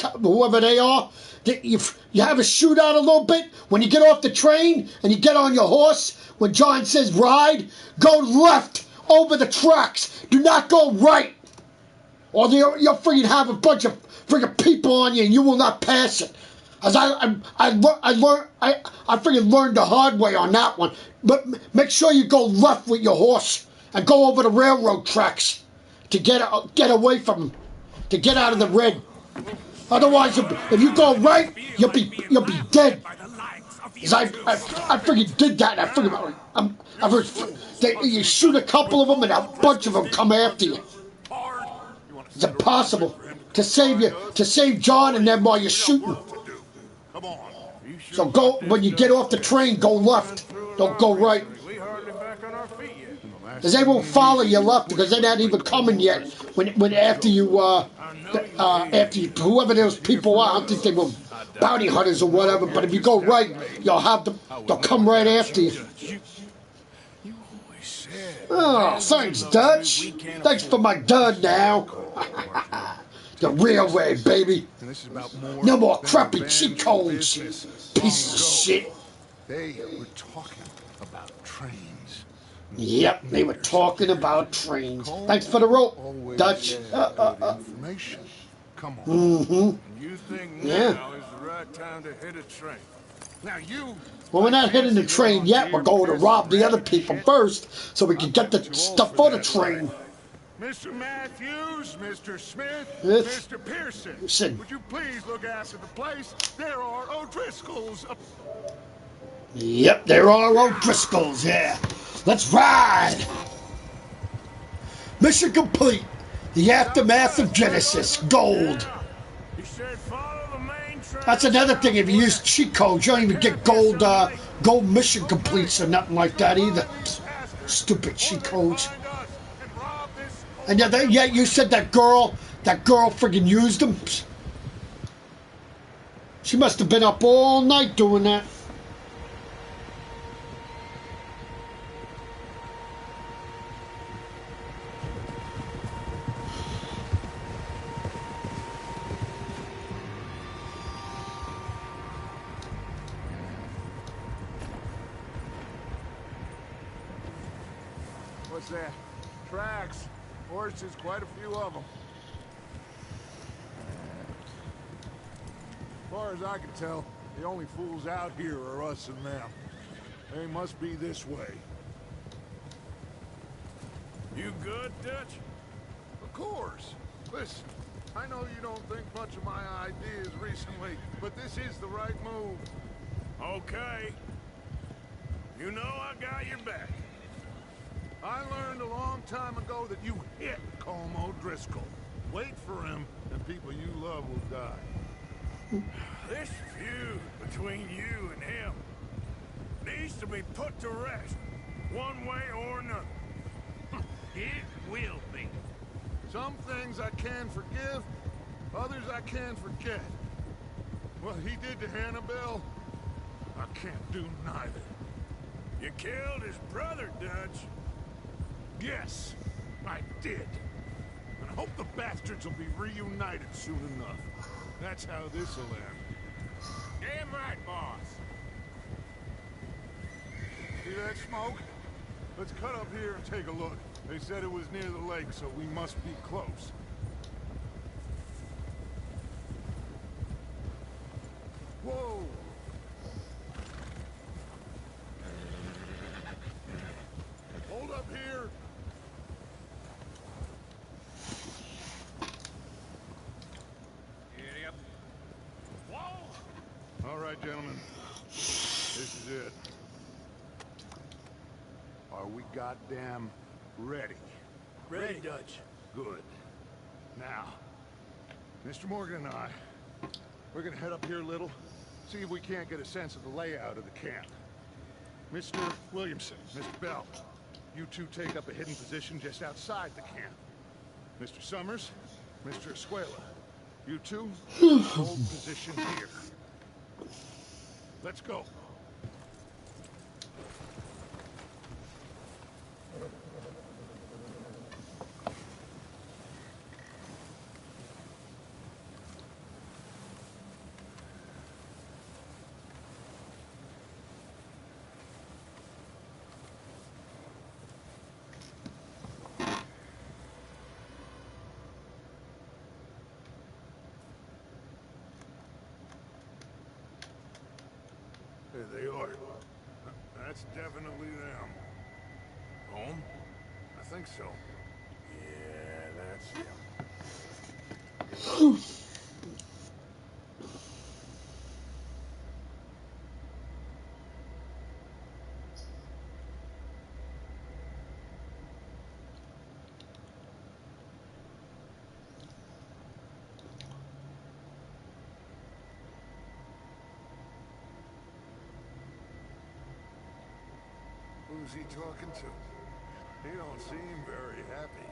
are, you have a shootout a little bit. When you get off the train and you get on your horse, when John says ride, go left over the tracks. Do not go right, or you'll freaking have a bunch of freaking people on you, and you will not pass it. As I freaking learned the hard way on that one. But make sure you go left with your horse and go over the railroad tracks to get away from them, to get out of the red. Otherwise, if you go right, you'll be dead. Cause I freaking did that. You shoot a couple of them, and a bunch of them come after you. It's impossible to save John and them while you're shooting. So go when you get off the train, go left. Don't go right. Because they won't follow you left because they're not even coming yet. When after whoever those people are, I don't think they were bounty hunters or whatever. But if you go right, they'll come right after you. Oh, thanks, Dutch. Thanks for my dud now. The real way, baby. No more crappy cheat codes. Pieces of shit. They were talking about trains. Yep, they were talking about trains. Thanks for the rope, Dutch. Information. Come on. Mm-hmm. You think now is the right time to hit a train? Now you. Well, we're not hitting the train yet. We're going to rob the other people first so we can get the stuff for the train. Mr. Matthews, Mr. Smith, Yes. Mr. Pearson, Listen. would you please look after the place? There are O'Driscolls. Yep, there are O'Driscolls, yeah. Let's ride! Mission complete. The aftermath of Genesis. Gold. He said follow the main trail. That's another thing. If you use cheat codes, you don't even get gold gold mission completes or nothing like that either. Stupid cheat codes. And yeah, you said that girl friggin' used them. She must have been up all night doing that. What's that? Tracks. Horses, quite a few of them. As far as I can tell, the only fools out here are us and them. They must be this way. You good, Dutch? Of course. Listen, I know you don't think much of my ideas recently, but this is the right move. Okay. You know I got your back. I learned a long time ago that you hit Colm O'Driscoll. Wait for him, and people you love will die. This feud between you and him needs to be put to rest, one way or another. It will be. Some things I can forgive, others I can't forget. What he did to Annabelle, I can't do neither. You killed his brother, Dutch. Yes, I did. And I hope the bastards will be reunited soon enough. That's how this'll end. Damn right, boss. See that smoke? Let's cut up here and take a look. They said it was near the lake, so we must be close. Whoa! Hold up here! Giddy up. Whoa! All right, gentlemen. This is it. Are we goddamn ready? Ready, Dutch. Good. Now, Mr. Morgan and I, we're gonna head up here a little, see if we can't get a sense of the layout of the camp. Mr. Williamson, Mr. Bell, you two take up a hidden position just outside the camp. Mr. Summers, Mr. Escuela, you two hold position here. Let's go. There they are. That's definitely them. Home? I think so. Yeah, that's him. Who's he talking to? He don't seem very happy.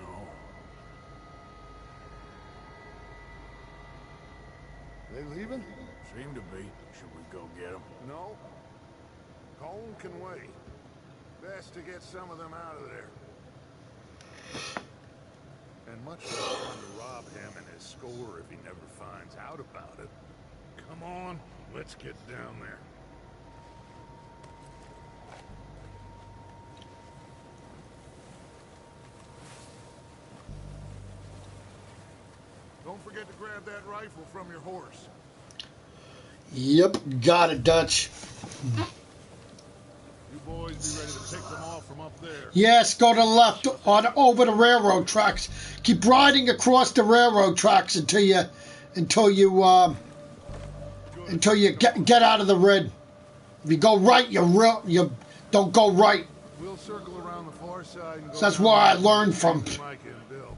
No. They leaving? Seem to be. Should we go get him? No. Colm can wait. Best to get some of them out of there. And much less fun to rob him and his score if he never finds out about it. Come on, let's get down there. Don't forget to grab that rifle from your horse. Yep, got it, Dutch. You boys be ready to pick them off from up there. Yes, go to the left on over the railroad tracks. Keep riding across the railroad tracks until you get out of the red. If you go right, you don't go right. We'll circle around the far side and go. So that's where I learned from. Mike and Bill.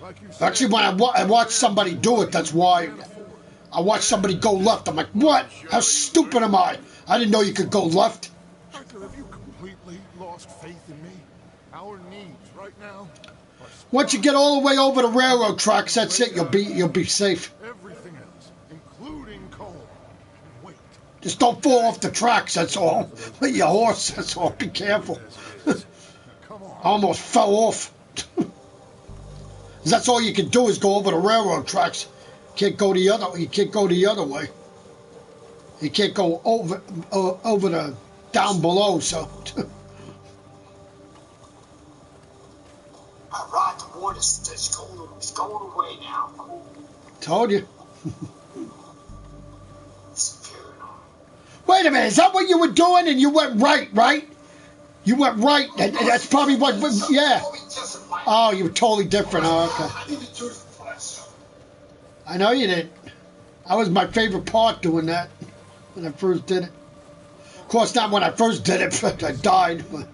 Like you said, Actually, when I watched somebody do it, that's why I watched somebody go left. I'm like, what? How stupid am I? I didn't know you could go left. Michael, have you completely lost faith in me? Our needs right now. Once you get all the way over the railroad tracks, that's it. You'll be safe. Everything else, including coal. Wait. Just don't fall off the tracks. That's all. With your horse. That's all. Be careful. I almost fell off. That's all you can do is go over the railroad tracks. You can't go the other way. You can't go over the down below. So. I ride the water that's going away now. Told you. Wait a minute, is that what you were doing? And you went right? You went right. That's probably what. Yeah. Oh, you were totally different. Oh, okay. I know you did. That was my favorite part, doing that when I first did it. Of course, not when I first did it, but I died. But.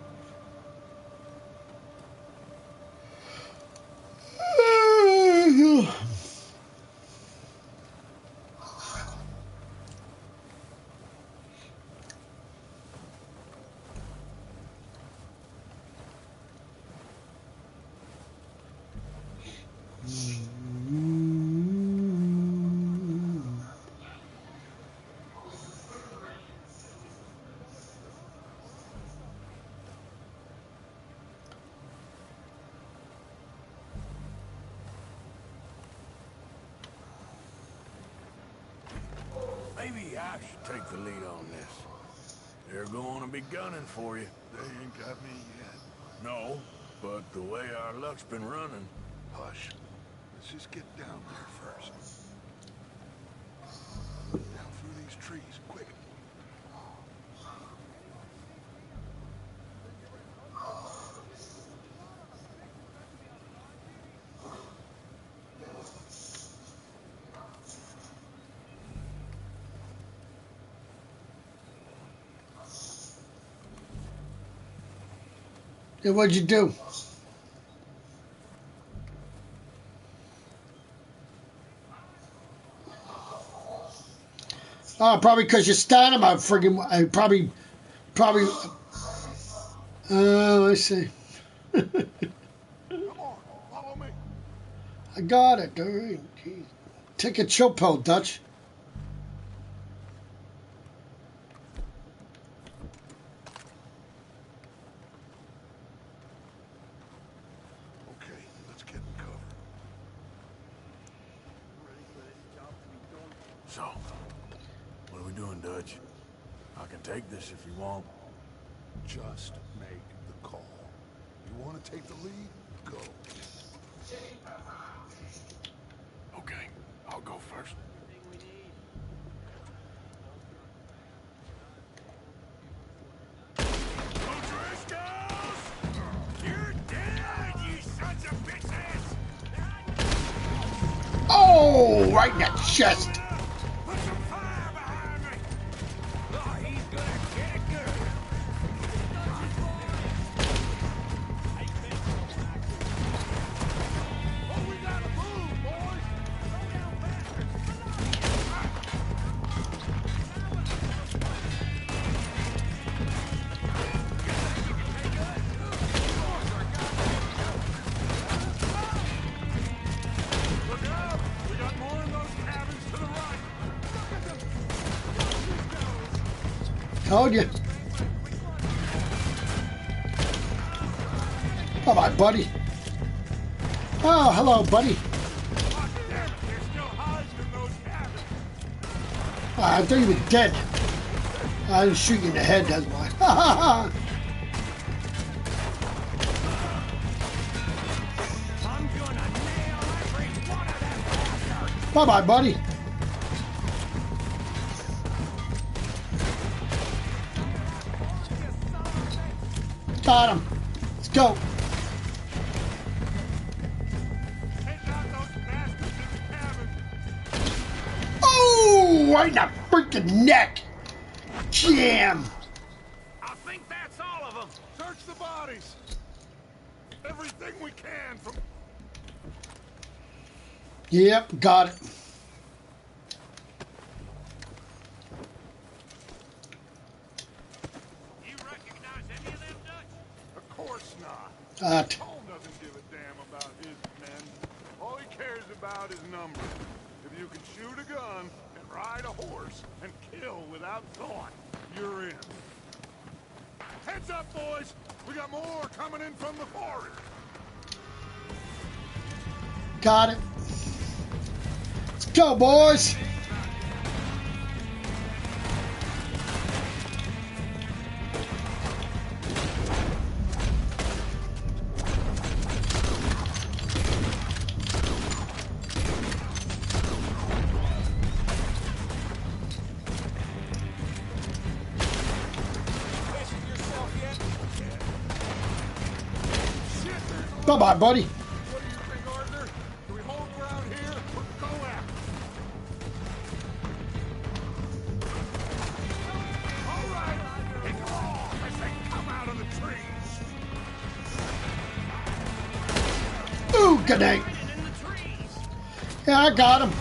Maybe I should take the lead on this. They're going to be gunning for you. They ain't got me yet. No, but the way our luck's been running. Hush. Let's just get down there first. Down through these trees, quick. Yeah, what'd you do? Oh, probably because you're standing. I probably. Oh, I see. Come on, follow me. I got it. All right. Jeez. Take a chill pill, Dutch. Okay, let's get in cover. So, what are we doing, Dutch? I can take this if you want. Just make the call. You want to take the lead? Go. Okay, I'll go first. You're dead, you sons of bitches! Oh, right in the chest. Put some fire behind me! Oh, he's gonna get it good! Oh, we gotta move, boys! Go down faster! Look out! We got more in those cabins to the right! Told you. Bye-bye, buddy. Oh, hello, buddy. Oh, damn it! There's still hides in those cabins! I thought you were dead. I didn't shoot you in the head, that's why. Ha ha ha! I'm gonna nail every one of them bastards! Bye-bye, buddy. Got him. Let's go. Oh, right in the freaking neck. Jam. I think that's all of them. Search the bodies. Everything we can from... Yep, got it. You recognize any of them, Dutch? Of course not. Cole doesn't give a damn about his men. All he cares about is numbers. If you can shoot a gun and ride a horse and kill without thought, you're in. Heads up, boys! We got more coming in from the forest. Got it. Let's go, boys. Bye-bye, buddy. What do you think, Arthur? Do we hold ground here or go after? All right, hit them all as they come out of the trees. Ooh, good night. Yeah, I got him.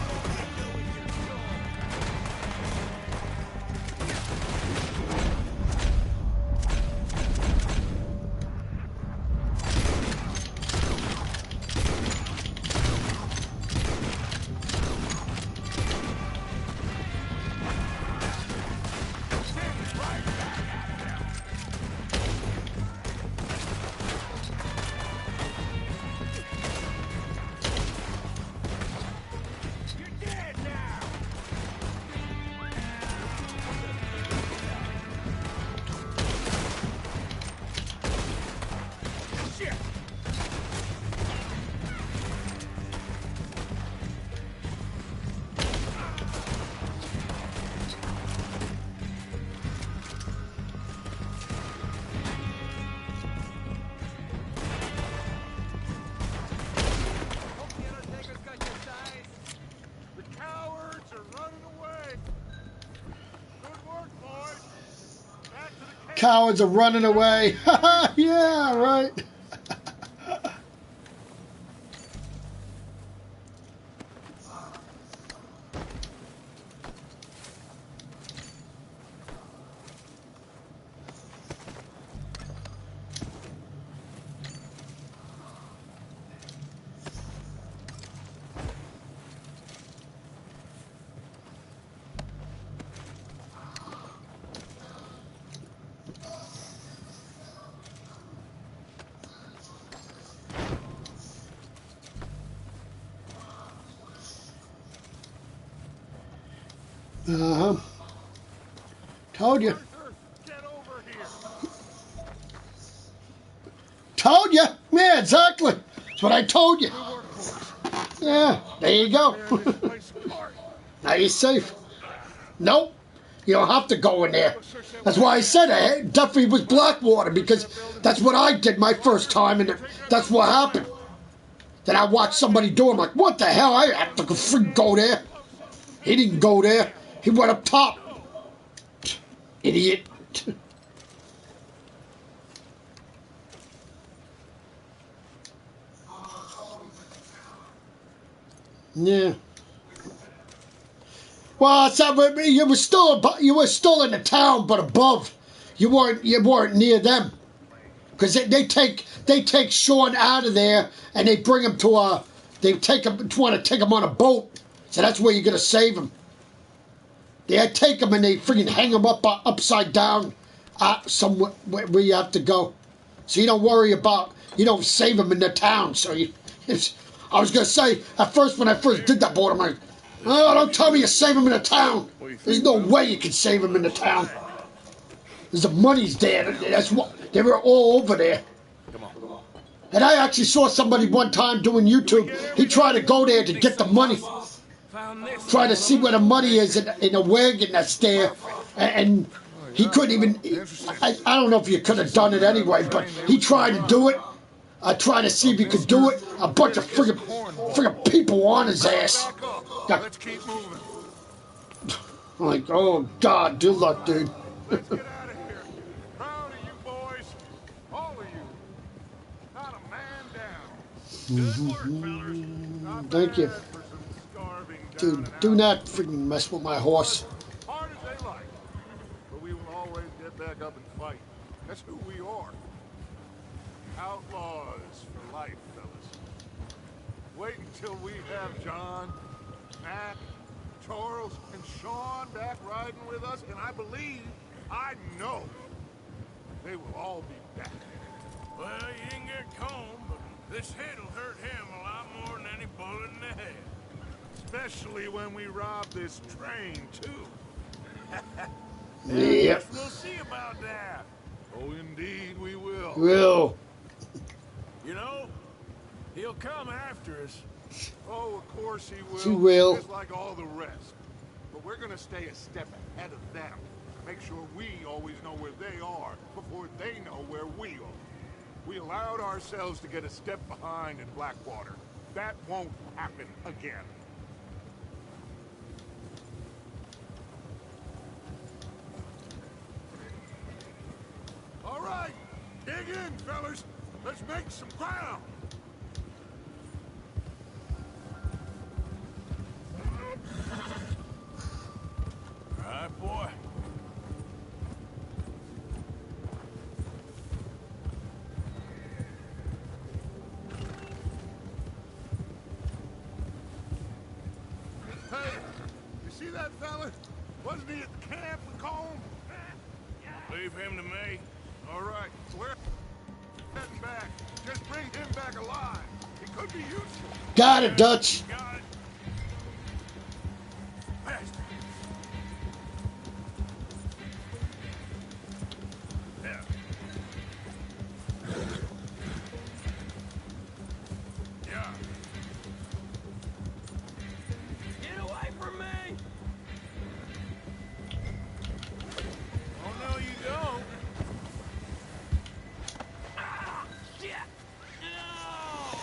Cowards are running away. Yeah, right. Uh-huh. Told you. Get over here. Told you. Yeah, exactly. That's what I told you. Yeah, there you go. Now you're safe. Nope. You don't have to go in there. That's why I said it definitely was Blackwater, because that's what I did my first time, and that's what happened. Then I watched somebody do it. I'm like, what the hell? I have to freak go there. He didn't go there. He went up top. Idiot. Yeah. Well, it's not, you were still in the town, but above. You weren't near them, because they take Sean out of there and they bring him to want to take him on a boat. So that's where you're gonna save him. They take him and they freaking hang him up upside down, somewhere where you have to go. So you don't worry about, you don't save him in the town. So I was gonna say at first when I first did that boat, I'm like, oh, don't tell me you save him in the town. There's no way you can save him in the town. There's the money's there. That's what they were all over there. And I actually saw somebody one time doing YouTube. He tried to go there to get the money. Try to see where the money is in a wagon that's there, and He couldn't even. I don't know if you could have done it anyway, but he tried to do it. I tried to see if he could do it. A bunch of friggin' people on his ass. Let's keep moving. I'm like, oh God, good luck, dude. Let's get out of here. Proud of you boys. All of you. Not a man down. Good work, fellers. Not Thank you. bad for some starving down Dude, and do out. not freaking mess with my horse. Hard as they like. But we will always get back up and fight. That's who we are. Outlaws for life, fellas. Wait until we have John, Mac, Charles, and Sean back riding with us, and I believe, I know, they will all be back. Well, you didn't get Combe, but this hit'll hurt him a lot more than any bullet in the head. Especially when we rob this train, too. Yep. We'll see about that. Oh, indeed we will. Will. You know, he'll come after us. Oh, of course he will. He will. Just like all the rest. But we're gonna stay a step ahead of them. Make sure we always know where they are before they know where we are. We allowed ourselves to get a step behind in Blackwater. That won't happen again. All right, dig in, fellas. Let's make some ground. All right, boy. Hey, you see that fella? Wasn't he at the camp with Combe? Leave him to me. All right, we're heading back. Just bring him back alive. He could be useful. Got it, Dutch. Got it. Faster. Yeah. Yeah. Get away from me! Oh, no, you don't. Ah, shit! No!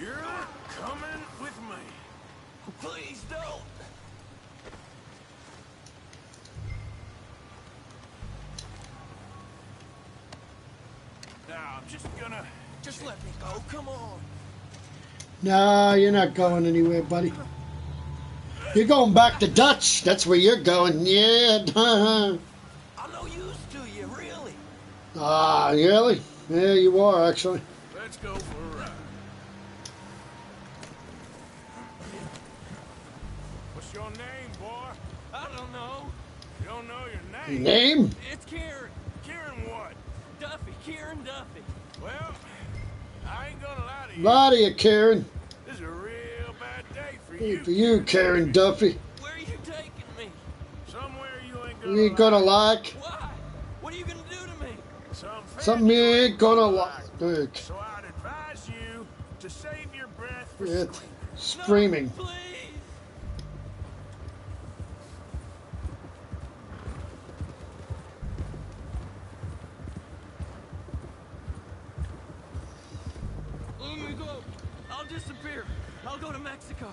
You're coming with me. Please don't! Now, I'm just let me go. Come on! Nah, you're not going anywhere, buddy. You're going back to Dutch. That's where you're going. Yeah. I'm no use to you, really. Ah, really? Yeah, you are, actually. Let's go for a ride. What's your name, boy? I don't know. You don't know your name? Name? It's Kieran. Kieran what? Duffy. Kieran Duffy. Well, I ain't gonna lie to you. Lie to you, Karen. This is a real bad day for Hey, you. for you, Karen Duffy. Where are you taking me? Somewhere you ain't gonna You ain't gonna like. Why? What are you gonna do to me? Something you ain't gonna like. So I'd advise you to save your breath for Yeah, screaming. screaming. Please. Let me go. I'll disappear. I'll go to Mexico.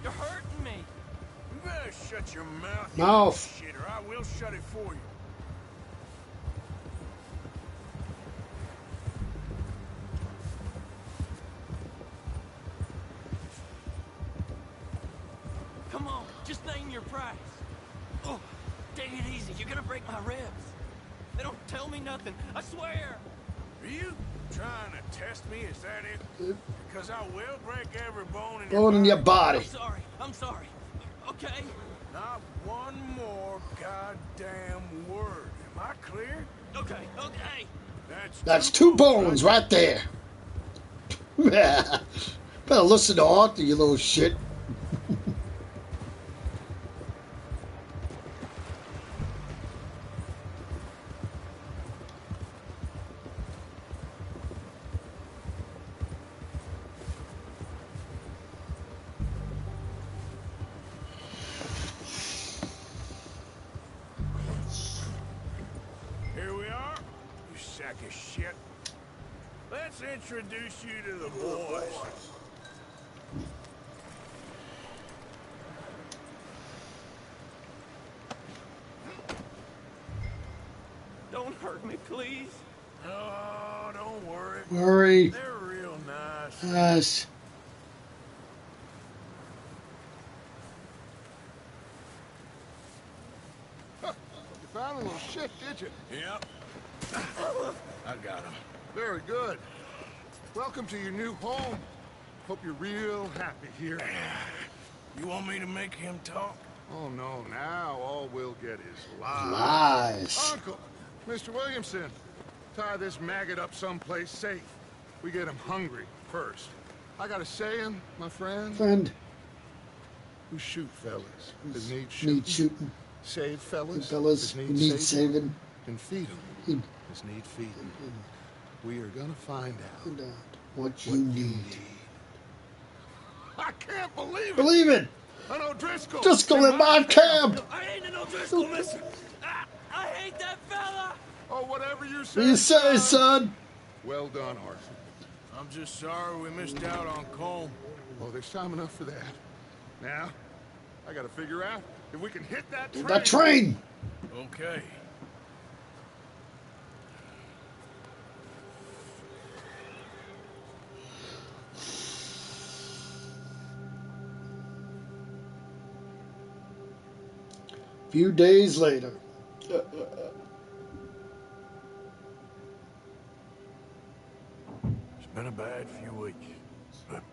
You're hurting me. You better shut your mouth. you Mouth. Shit, or I will shut it for you. Come on, just name your price. Oh, take it easy. You're gonna break my ribs. They don't tell me nothing. I swear. Are you trying to test me? Is that it? Because I will break every bone in Bone in your body. I'm sorry. I'm sorry. Okay. Not one more goddamn word. Am I clear? Okay. Okay. That's two bones right there. Better listen to Arthur, you little shit. sack of shit. Let's introduce you to the boys. Don't hurt me, please. Oh, don't worry. Worry. They're real nice. Yes. You found a little shit, did you? Yep. I got him. Very good. Welcome to your new home. Hope you're real happy here. You want me to make him talk? Oh, no. Now all we'll get is lies. Lies. Uncle, Mr. Williamson, tie this maggot up someplace safe. We get him hungry first. I got a saying, my friend. Friend. We shoot fellas that need shooting. Need shooting. Save fellas, Fellas that who need saving. saving. And feed them Feed. that need feeding. We are gonna find out Find out what you need. I can't believe it! Believe it! An O'Driscoll! Driscoll in my camp! I ain't an O'Driscoll, mister. I hate that fella. Oh, whatever you say. What do you say, son? Well done, Arthur. I'm just sorry we missed out on Colm. Oh, there's time enough for that. Now, I gotta figure out if we can hit that train. That train! Okay. Few days later. It's been a bad few weeks, but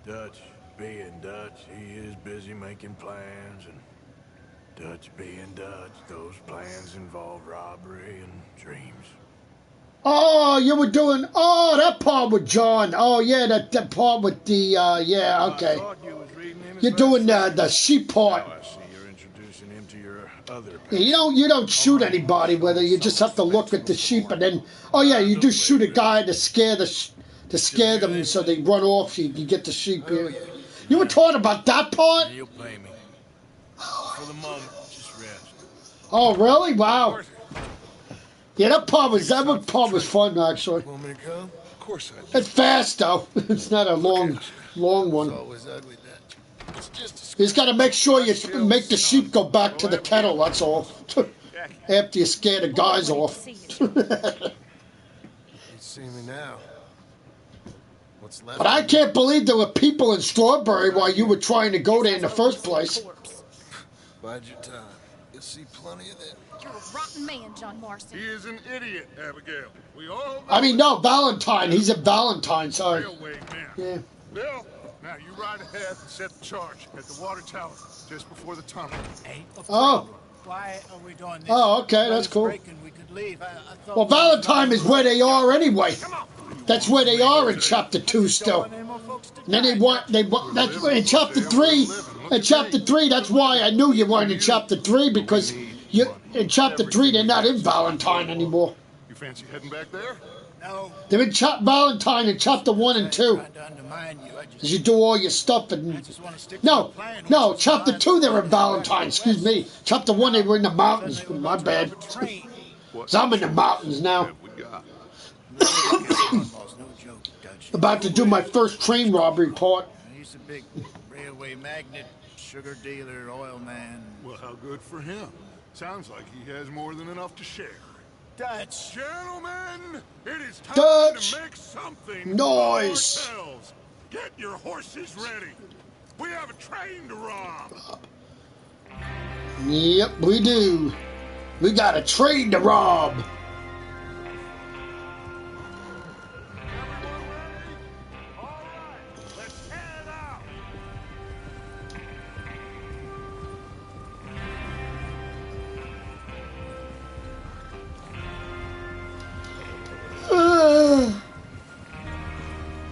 Dutch being Dutch, he is busy making plans, and Dutch being Dutch, those plans involve robbery and dreams. Oh, you were doing, oh, that part with John. Oh, yeah, that part with the, yeah, okay. I thought you was reading him. You're doing the sheep part. Now I see you're introducing him to your other Yeah, you don't shoot anybody with it. You just have to look at the sheep and then, oh yeah, you do shoot a guy to scare them so they run off. You get the sheep here. You were talking about that part? You'll pay me. For the moment, just rest. Oh really? Wow. Yeah, that part was fun actually. Want me to come? Of course I do. It's fast though. It's not a long one. Always ugly, Dutch. It's just a You just got to make sure you make the sheep go back to the kennel. That's all. After you scare the guys off. You see me now. What's left? But I can't believe there were people in Strawberry while you were trying to go there in the first place. Bide your time. You'll see plenty of them. You're a rotten man, John Marston. He is an idiot, Abigail. We all know I mean, no, Valentine. He's a Valentine, sorry. railway man. Yeah. Bill, now you ride ahead and set the charge at the water tower just before the tunnel. Oh. Why are we doing this? Oh, okay, that's cool. We could leave. I thought Well, Valentine is where they are anyway. That's where they are in Chapter 2 still. And then that's in Chapter 3. In Chapter 3, that's why I knew you weren't in Chapter 3, because in Chapter 3 they're not in Valentine anymore. You fancy heading back there? No. They're in Valentine in Chapter 1 and 2. Trying to undermine you. As you do all your stuff and no, Chapter 2 they were in Valentine. Excuse me. Chapter 1 they were in the mountains. My bad. So I'm in the mountains now. About to do my first train robbery part. He's a big railway magnate, sugar dealer, oil man. Well, how good for him. Sounds like he has more than enough to share. Dutch. Gentlemen, it is time Dutch. to make something Noise. of ourselves. Get your horses ready. We have a train to rob. Yep, we do. We got a train to rob. All right, let's head out.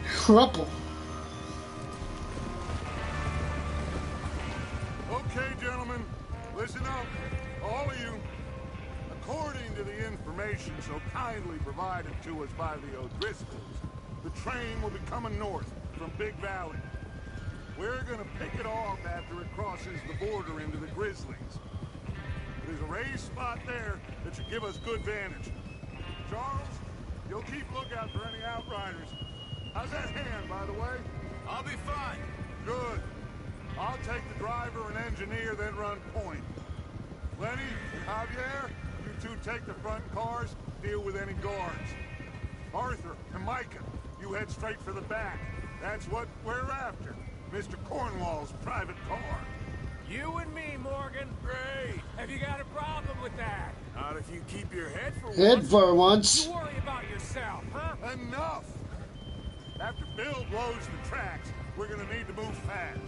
Crupple. Okay, gentlemen, listen up, all of you. According to the information so kindly provided to us by the O'Driscolls, the train will be coming north from Big Valley. We're gonna pick it off after it crosses the border into the Grizzlies. There's a raised spot there that should give us good vantage. Charles, you'll keep lookout for any outriders. How's that hand, by the way? I'll be fine. Good. I'll take the driver and engineer, then run point. Lenny, Javier, you two take the front cars, deal with any guards. Arthur and Micah, you head straight for the back. That's what we're after. Mr. Cornwall's private car. You and me, Morgan. Great. Have you got a problem with that? Not if you keep your head for Head once. for once. You worry about yourself, huh? Enough! After Bill blows the tracks, we're gonna need to move fast.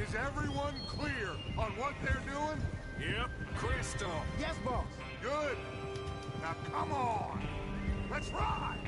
Is everyone clear on what they're doing? Yep, crystal. Yes, boss. Good. Now come on. Let's ride.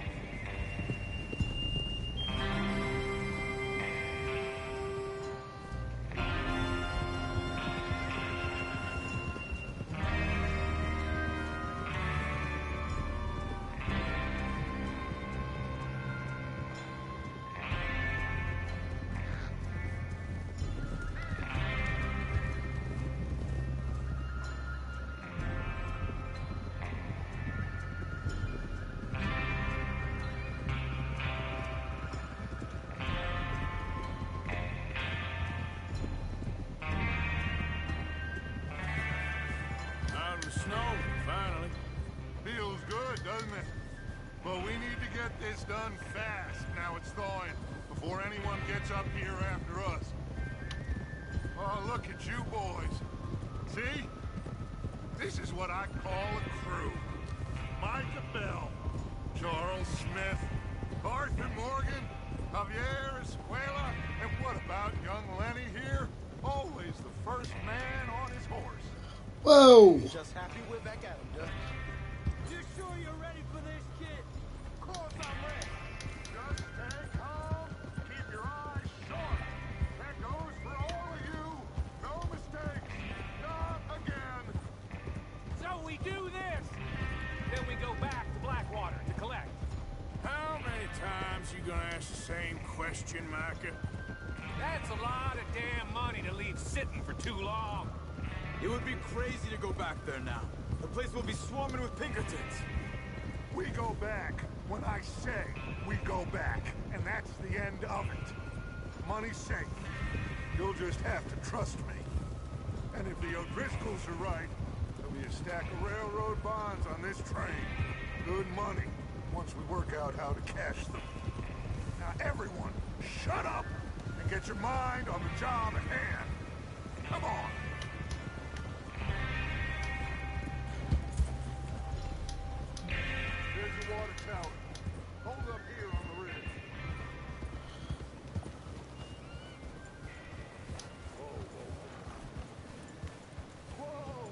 Out of the snow, finally. Feels good, doesn't it? But we need to get this done fast. Now it's thawing, before anyone gets up here after us. Oh, look at you boys. See? This is what I call a crew. Micah Bell, Charles Smith, Arthur Morgan, Javier Escuela, and what about young Lenny here? Always the first man on his horse. Whoa. Just happy we're back at him, Dutch. You sure you're ready for this, kid? Of course I'm ready. Just stay calm, keep your eyes sharp. That goes for all of you. No mistakes. Not again. So we do this. Then we go back to Blackwater to collect. How many times you gonna ask the same question, Micah? That's a lot of damn money to leave sitting for too long. It would be crazy to go back there now. The place will be swarming with Pinkertons. We go back when I say we go back, and that's the end of it. Money's safe. You'll just have to trust me. And if the O'Driscolls are right, there'll be a stack of railroad bonds on this train. Good money, once we work out how to cash them. Now everyone, shut up and get your mind on the job at hand. Come on. There's the water tower. Hold up here on the ridge. Whoa!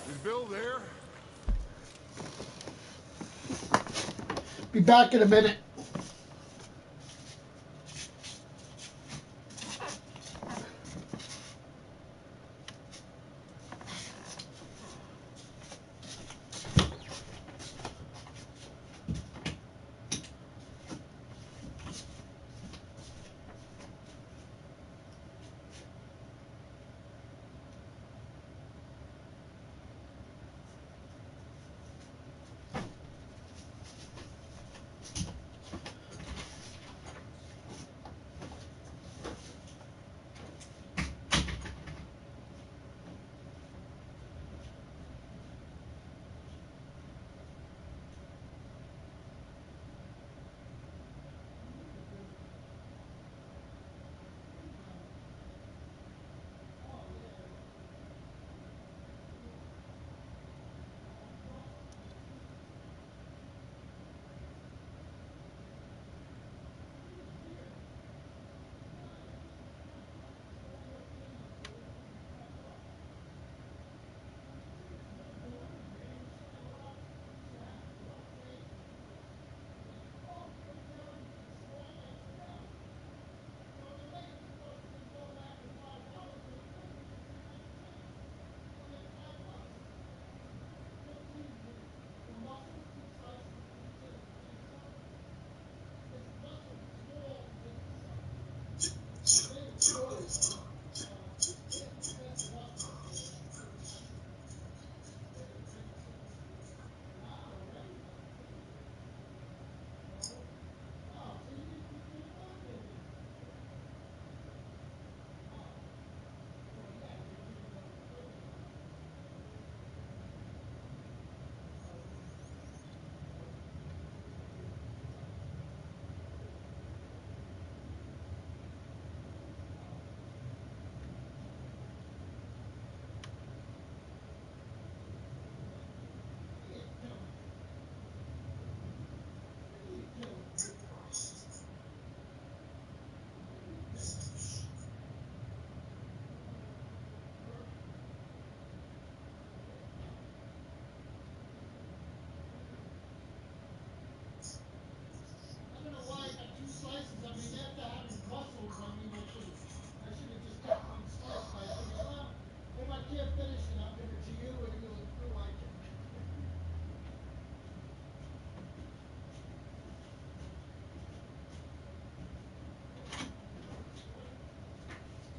Is Bill there? Be back in a minute.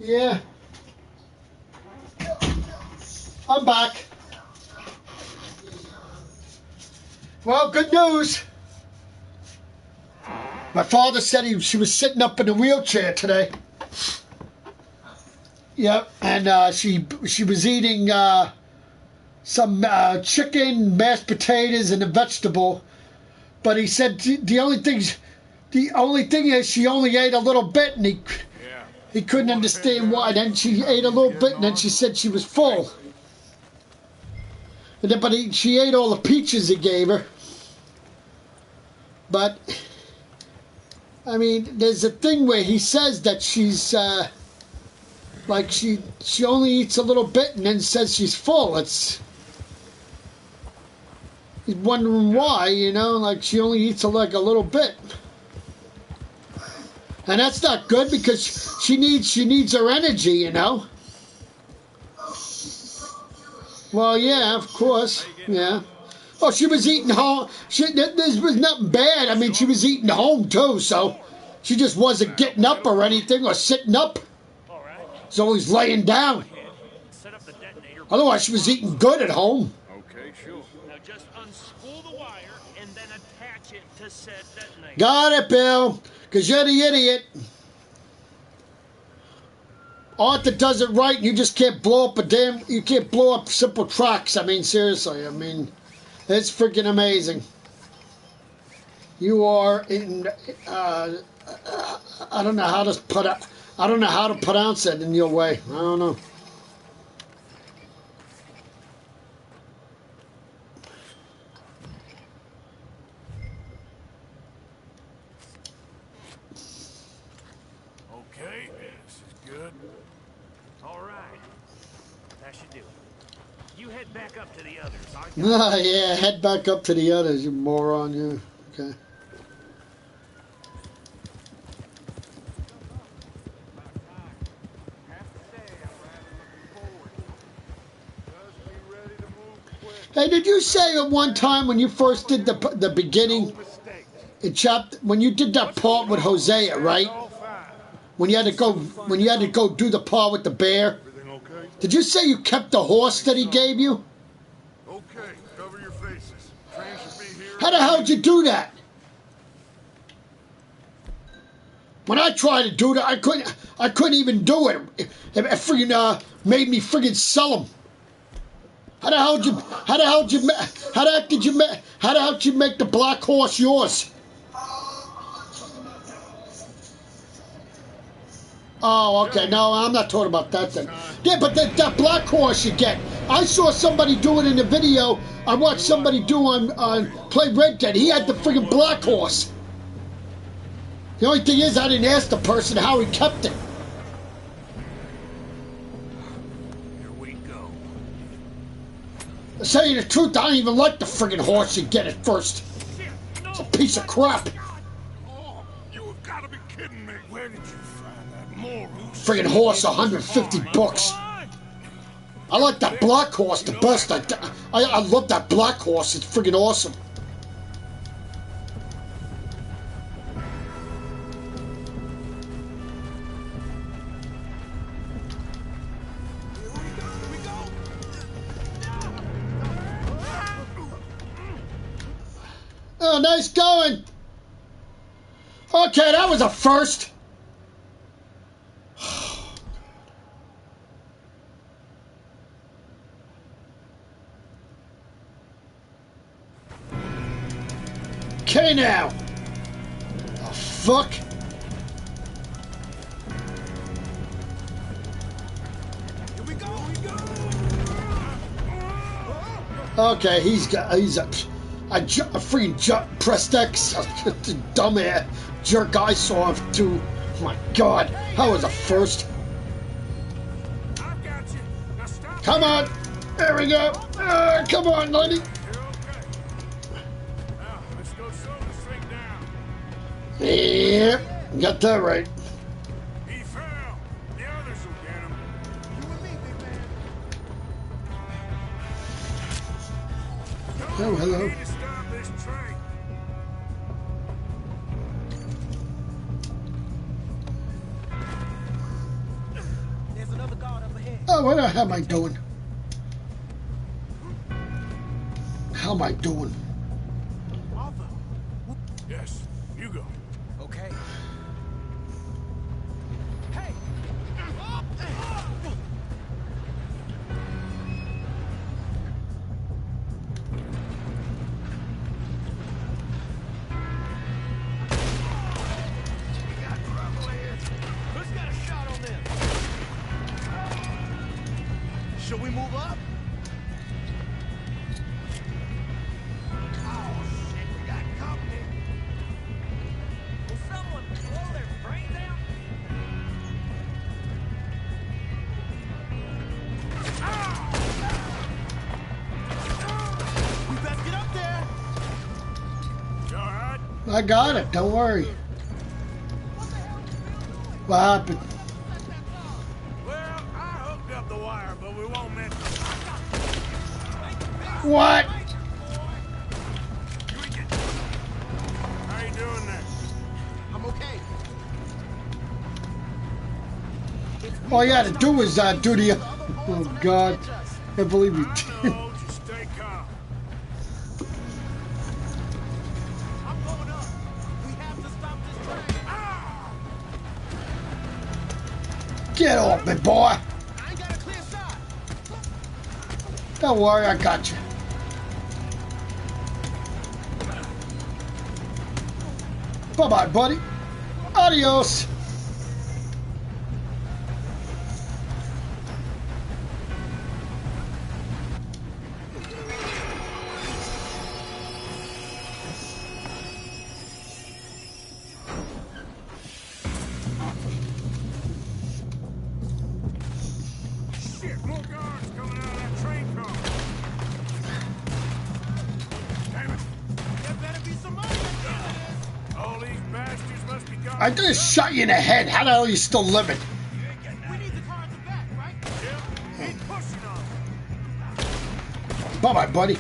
Yeah. I'm back. Well, good news. My father said she was sitting up in a wheelchair today. Yep, and she was eating some chicken, mashed potatoes, and a vegetable. But he said the only thing is she only ate a little bit, and he couldn't understand why. Then she ate a little bit, and then she said she was full. And then, she ate all the peaches he gave her. But I mean, there's a thing where he says that she's like she only eats a little bit, and then says she's full. He's wondering why, you know, like she only eats like a little bit. And that's not good because she needs her energy, you know. Well, yeah, of course, yeah. Oh, she was eating home. This was nothing bad. I mean, she was eating home too, so she just wasn't getting up or anything or sitting up. She's always laying down. Otherwise, she was eating good at home. Okay, sure. Now just unspool the wire and then attach it to said detonator. Got it, Bill. Because you're the idiot. Arthur does it right, and you just can't blow up you can't blow up simple tracks. I mean, seriously. I mean, it's freaking amazing. You are in. I don't know how to pronounce it in your way. I don't know. Okay, this is good. All right. That should do it. You head back up to the others. Ah, yeah, head back up to the others, you moron, you. Okay. Hey, did you say at one time when you first did the beginning, when you did that part with Hosea, right? When you had to go do the part with the bear. Did you say you kept the horse that he gave you? Okay, cover your faces. Train should be here. How the hell did you do that? When I tried to do that, I couldn't even do it. It friggin' made me friggin' sell them. How the hell did you make the black horse yours? Oh, okay. No, I'm not talking about that then. Yeah, but that black horse you get. I saw somebody do it in a video. I watched somebody do on Play Red Dead. He had the friggin' black horse. The only thing is, I didn't ask the person how he kept it. Here we go. To tell you the truth, I don't even like the friggin' horse you get at first. It's a piece of crap. Oh, you have got to be kidding me. Where did you find that moron? Friggin' horse, 150 bucks. I like that black horse the best. I love that black horse. It's friggin' awesome. Oh, nice going. Okay, that was a first. Okay, now. The fuck? Here we go. Okay, he's a freaking pressed X. Dumbass jerk I saw him do. Oh my God, that was a first. I've got you. Now stop. Come on, there we go. Come on, lady. You're okay. Now, let's go slow this thing down. Yep, got that right. He fell. The others will get him. You and me, big man. Oh, hello. We need to stop this train. what the hell am I doing? How am I doing? Arthur. Yes, you go. Okay. Hey! Who's got a shot on them? Should we move up? Oh, shit, we got company. Will someone blow their brains out? We best get up there. You alright? I got it. Don't worry. What happened? Well, I hooked up the wire, but we won't mention it. What? How you doing there? I'm okay. All you had to do was do the. Oh God! I can't believe you I did. know, just stay calm. I'm going up. We have to stop this train. Get off me, boy! I ain't got a clear shot. Don't worry, I got you. Bye bye, buddy. Adios. Shit, more guards coming out of that train car. Damn it. There better be some money at the end of this. All these bastards must be gone. I just shot you in the head. How the hell are you still living? We need the car at the back, right? Yep, keep pushing on. Bye bye, buddy.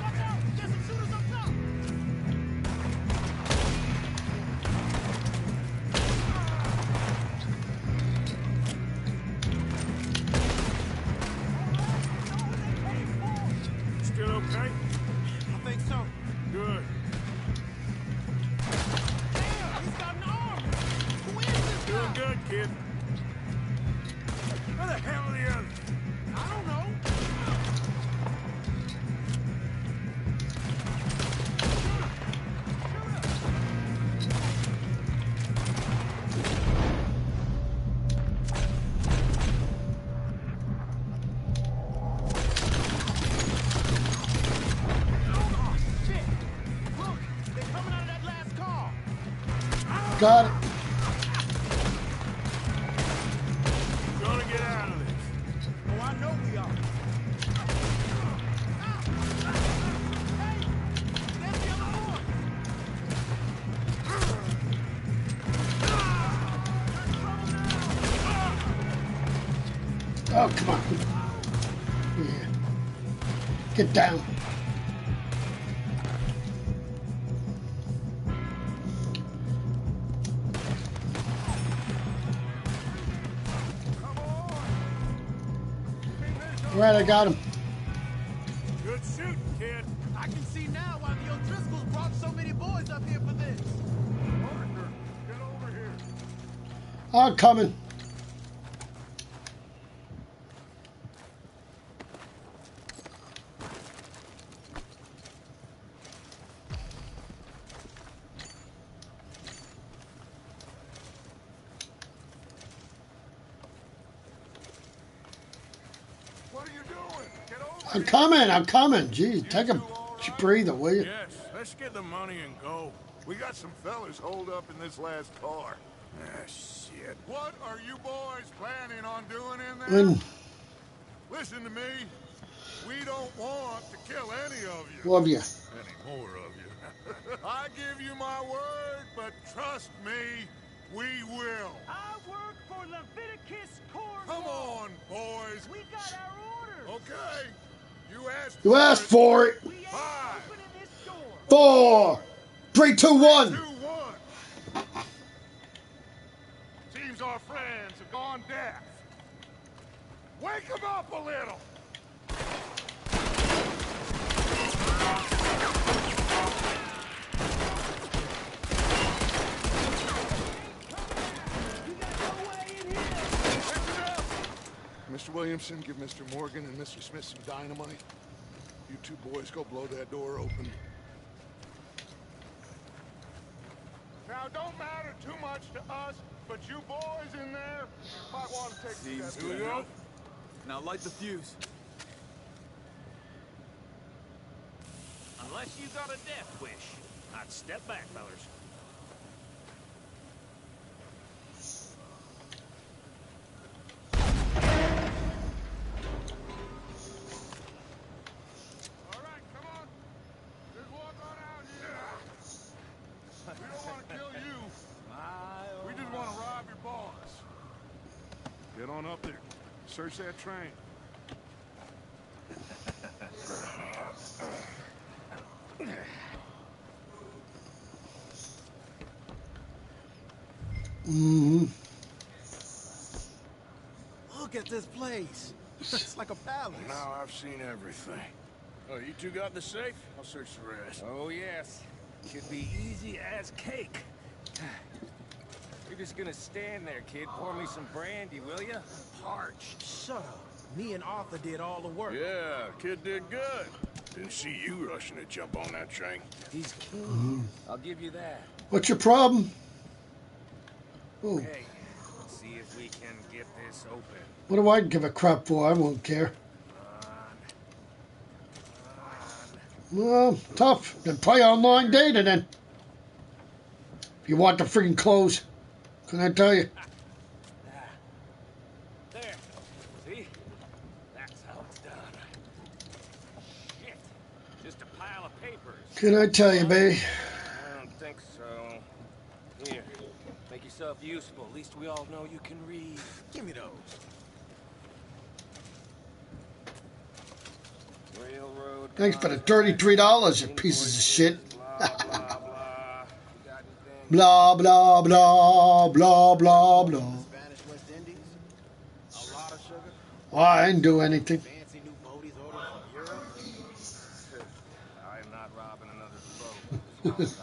Watch out! There's some shooters up top! Still okay? I think so. Good. Damn, he's got an arm! Who is this Doing guy? good, kid. Where the hell are the others? I don't know. Oh, shit! Look, they're coming out of that last car. Got it. Gonna get out of this. Oh, I know we are. Hey, there's the other one. Oh, come on. Yeah. Get down. Right, I got him. Good shooting, kid. I can see now why the O'Driscolls brought so many boys up here for this. Parker, get over here. I'm coming. What are you doing? Get over I'm here. coming. I'm coming. Jeez, take a breather, will you? Yes, let's get the money and go. We got some fellas holed up in this last car. Ah, shit. What are you boys planning on doing in there? And Listen to me. We don't want to kill any of you. love you. Any more of you. I give you my word, but trust me, we will. I work for Leviticus Corps. Come on, boys. We got our orders. Okay. You asked for it. We ain't 5, opening this door. 4, 3, 2, 1. 2, 1. See our friends have gone deaf. Wake them up a little! Mr. Williamson, give Mr. Morgan and Mr. Smith some dynamite. You two boys go blow that door open. Now, don't matter too much to us, but you boys in there might want to take a step. Here we go. Now light the fuse. Unless you got a death wish, I'd step back, fellas. All right, come on. Just walk on out here. We don't want to kill you. We just want to rob your boss. Get on up there. Search that train. Look at this place. It's like a palace. Now I've seen everything. Oh, you two got the safe? I'll search the rest. Oh, yes. Should be easy as cake. You're just gonna stand there, kid. Pour me some brandy, will ya? Parched. Shut up. Me and Arthur did all the work. Yeah, kid did good. Didn't see you rushing to jump on that train. He's keen. I'll give you that. What's your problem? Oh, Okay, let's see if we can get this open. what do I give a crap for? I won't care. Well, tough. Then play online data then. If you want the freaking clothes, can I tell you? There. See? That's how it's done. Shit. Just a pile of papers. Can I tell you, baby? I don't think so. Here. Make yourself useful. At least we all know you can read. Give me those. Railroad. Thanks for the $33, you pieces of shit. Blah, blah, blah. You got anything? Blah, blah, blah, blah, blah, blah. Spanish West Indies. A lot of sugar. Well, I didn't do anything. Fancy new boaties ordered from Europe. I am not robbing another boat.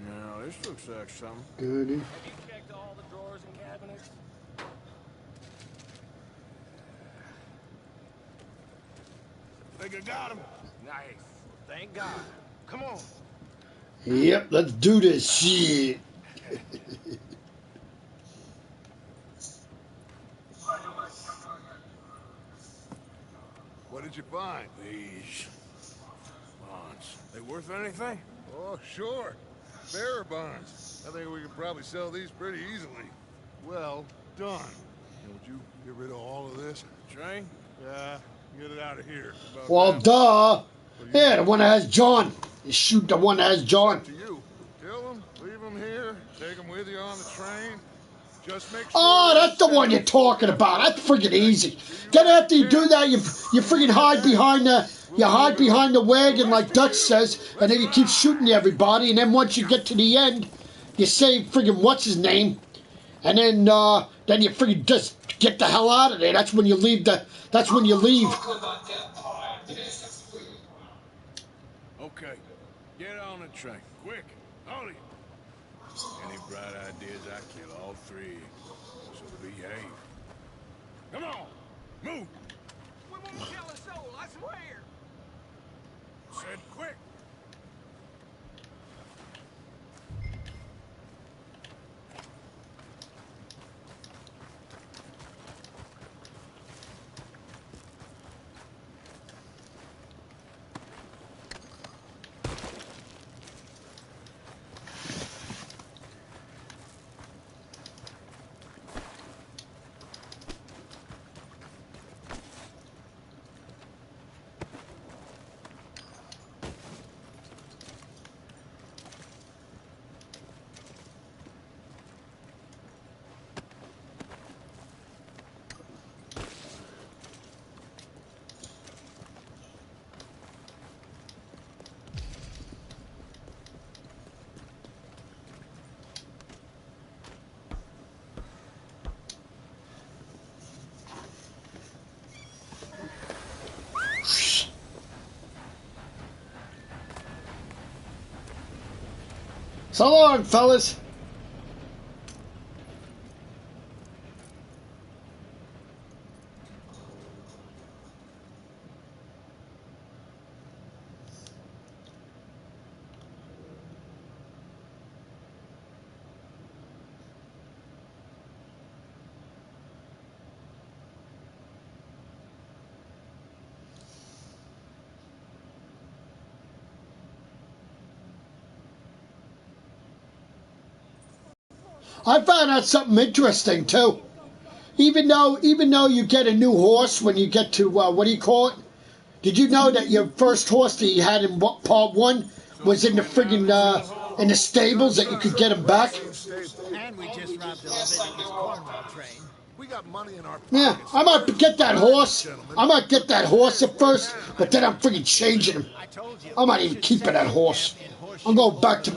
No, this looks like something. Goody. Have you checked all the drawers and cabinets? Think I got him. Nice. Thank God. Come on. Yep, let's do this shit. What did you find? These bonds. They worth anything? Oh, sure. Bearer bonds. I think we could probably sell these pretty easily. Well done. Now, would you get rid of all of this? Train? Yeah, get it out of here. About Well, now. duh. Yeah, the one that has John. You shoot the one that has John. To you. Kill them, leave them here, take them with you on the train. Just make sure. Oh, that's the one you're talking about. That's freaking easy. Then after you do that, you freaking hide behind the wagon like Dutch says, and then you keep shooting everybody. And then once you get to the end, you say freaking what's his name, and then you freaking just get the hell out of there. That's when you leave. That's when you leave. Okay. Get on the train. Quick. All of you. Any bright ideas, I kill all three. So behave. Come on. Move. We won't kill a soul, I swear. Said quick. So long, fellas. I found out something interesting too. Even though you get a new horse when you get to what do you call it? Did you know that your first horse that you had in part 1 was in the friggin' in the stables, that you could get him back? And we just robbed a Leviticus cornwall train. We got money in our pockets. Yeah, I might get that horse. I might get that horse at first, but then I'm friggin' changing him. I might even keep that horse. I'm going back to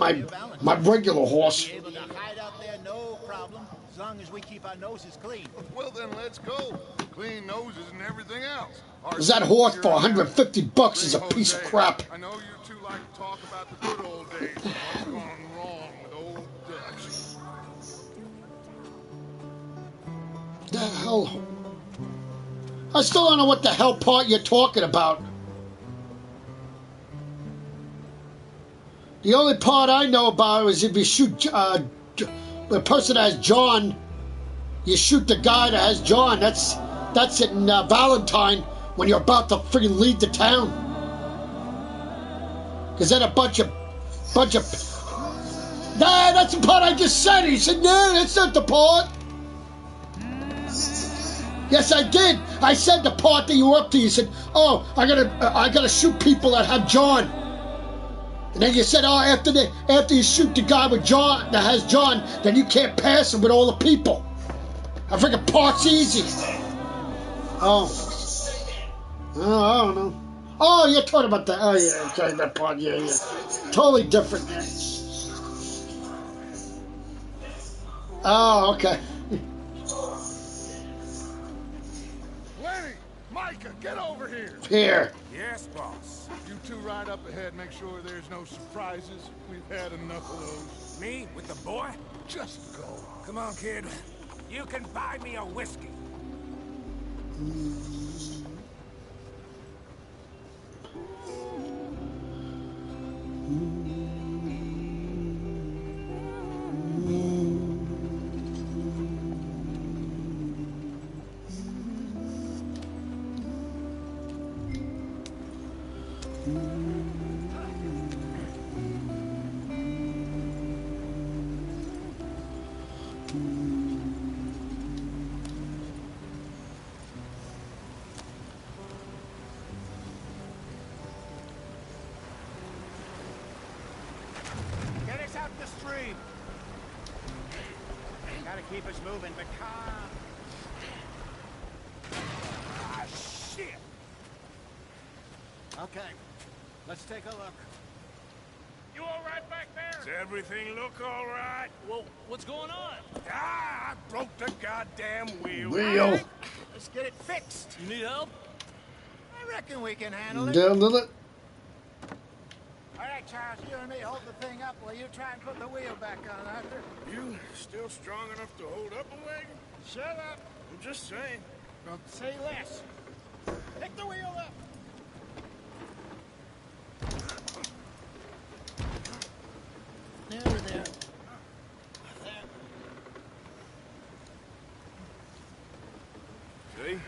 my regular horse. Be able to hide out there, no problem, as long as we keep our noses clean. Well, then let's go. Clean noses and everything else. Cause that horse for $150 is a piece of crap. I know you two like to talk about the good old days. What's gone wrong with old Dutch? The hell? I still don't know what the hell part you're talking about. The only part I know about is if you shoot the person that has John, you shoot the guy that has John. That's in Valentine when you're about to friggin' leave the town. Cause then a bunch of. Nah, that's the part I just said. He said, no, that's not the part. Yes, I did. I said the part that you were up to. You said, oh, I gotta shoot people that have John. And then you said, oh, after you shoot the guy with John that has John, then you can't pass him with all the people. I figure part's easy. Oh, I don't know. Oh, you're talking about that. Oh, yeah, okay, that part. Yeah. Totally different. Oh, okay. Lenny, Micah, get over here. Here. Yes, boss. You two ride up ahead, make sure there's no surprises. We've had enough of those. Me with the boy? Just go. Come on, kid. You can buy me a whiskey. Get us out the stream. Gotta keep us moving, but calm. Ah, shit. Okay, let's take a look. You all right back there? Does everything look all right? Well, what's going on? Ah, I broke the goddamn wheel. Wheel. Let's get it fixed. You need help? I reckon we can handle it. Down to it. All right, Charles, you and me hold the thing up while you try and put the wheel back on, Arthur. You still strong enough to hold up a wagon? Shut up. I'm just saying. Don't say less. Pick the wheel up. Over there. See?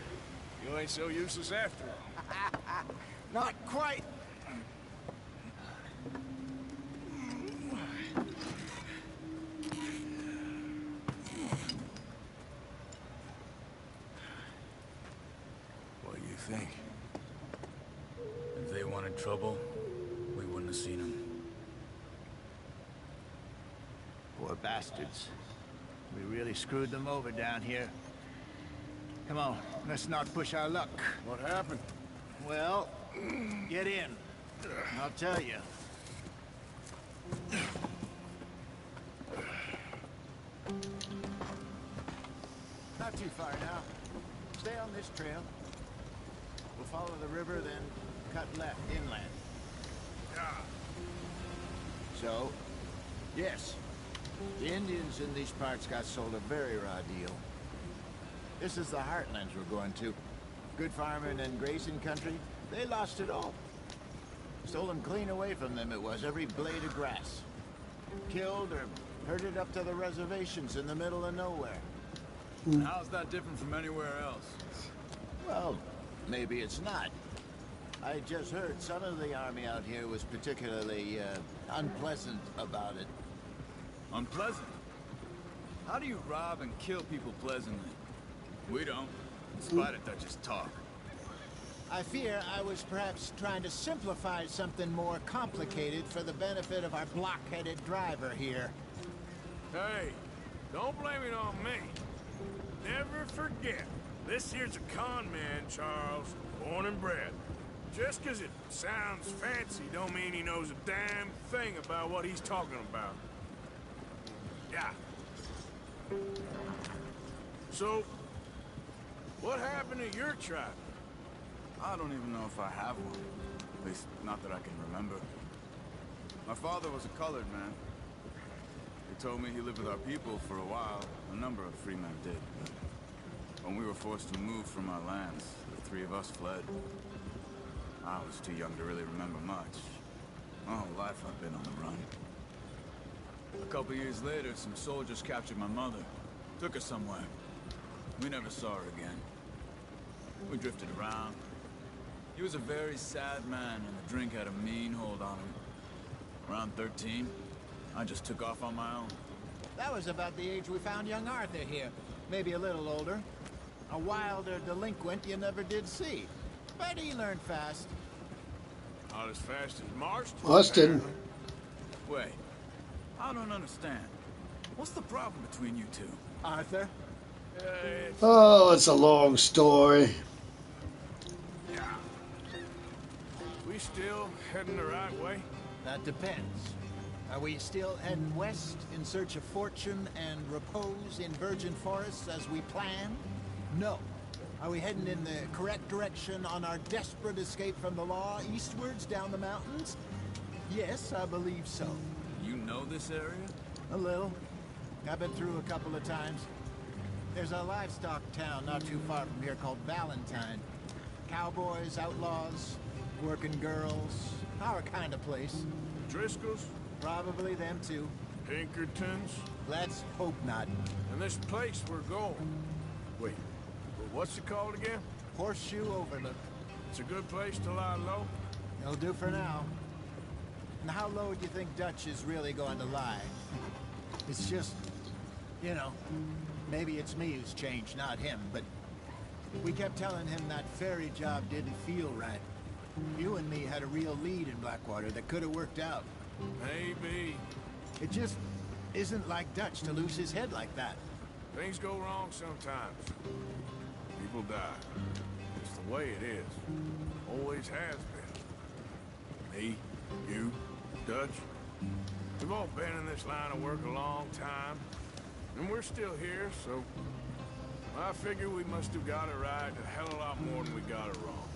You ain't so useless after all. Not quite. What do you think? If they wanted trouble, we wouldn't have seen them. Poor bastards. We really screwed them over down here. Come on, let's not push our luck. What happened? Well, get in. I'll tell you. Not too far now. Stay on this trail. We'll follow the river, then cut left inland. So, Yes. The Indians in these parts got sold a very raw deal. This is the heartlands we're going to. Good farming and grazing country. They lost it all. Stolen clean away from them it was, every blade of grass. Killed or herded up to the reservations in the middle of nowhere. And how's that different from anywhere else? Well, maybe it's not. I just heard some of the army out here was particularly, unpleasant about it. Unpleasant? How do you rob and kill people pleasantly? We don't, in spite of Dutch's talk. I fear I was perhaps trying to simplify something more complicated for the benefit of our block-headed driver here. Hey, don't blame it on me. Never forget, this here's a con man, Charles, born and bred. Just 'cause it sounds fancy don't mean he knows a damn thing about what he's talking about. Yeah. So, what happened to your tribe? I don't even know if I have one. At least, not that I can remember. My father was a colored man. He told me he lived with our people for a while. A number of free men did. But when we were forced to move from our lands, the three of us fled. I was too young to really remember much. My whole life I've been on the run. A couple years later, some soldiers captured my mother. Took her somewhere. We never saw her again. We drifted around. He was a very sad man, and the drink had a mean hold on him. Around 13, I just took off on my own. That was about the age we found young Arthur here. Maybe a little older. A wilder delinquent you never did see. But he learned fast. Not as fast as Marston. Austin. Wait, I don't understand. What's the problem between you two? Arthur? Oh, it's a long story. Yeah. We still heading the right way? That depends. Are we still heading west in search of fortune and repose in virgin forests as we planned? No. Are we heading in the correct direction on our desperate escape from the law eastwards down the mountains? Yes, I believe so. You know this area? A little. I've been through a couple of times. There's a livestock town not too far from here called Valentine. Cowboys, outlaws, working girls, our kind of place. Driscoll's? Probably them too. Pinkertons? Let's hope not. And this place we're going. Wait, what's it called again? Horseshoe Overlook. It's a good place to lie low? It'll do for now. And how low do you think Dutch is really going to lie? It's just, you know, maybe it's me who's changed, not him, but we kept telling him that ferry job didn't feel right. You and me had a real lead in Blackwater that could have worked out. Maybe. It just isn't like Dutch to lose his head like that. Things go wrong sometimes. People die. It's the way it is. Always has been. Me, you, Dutch. We've all been in this line of work a long time. And we're still here, so I figure we must have got it right a hell of a lot more than we got it wrong.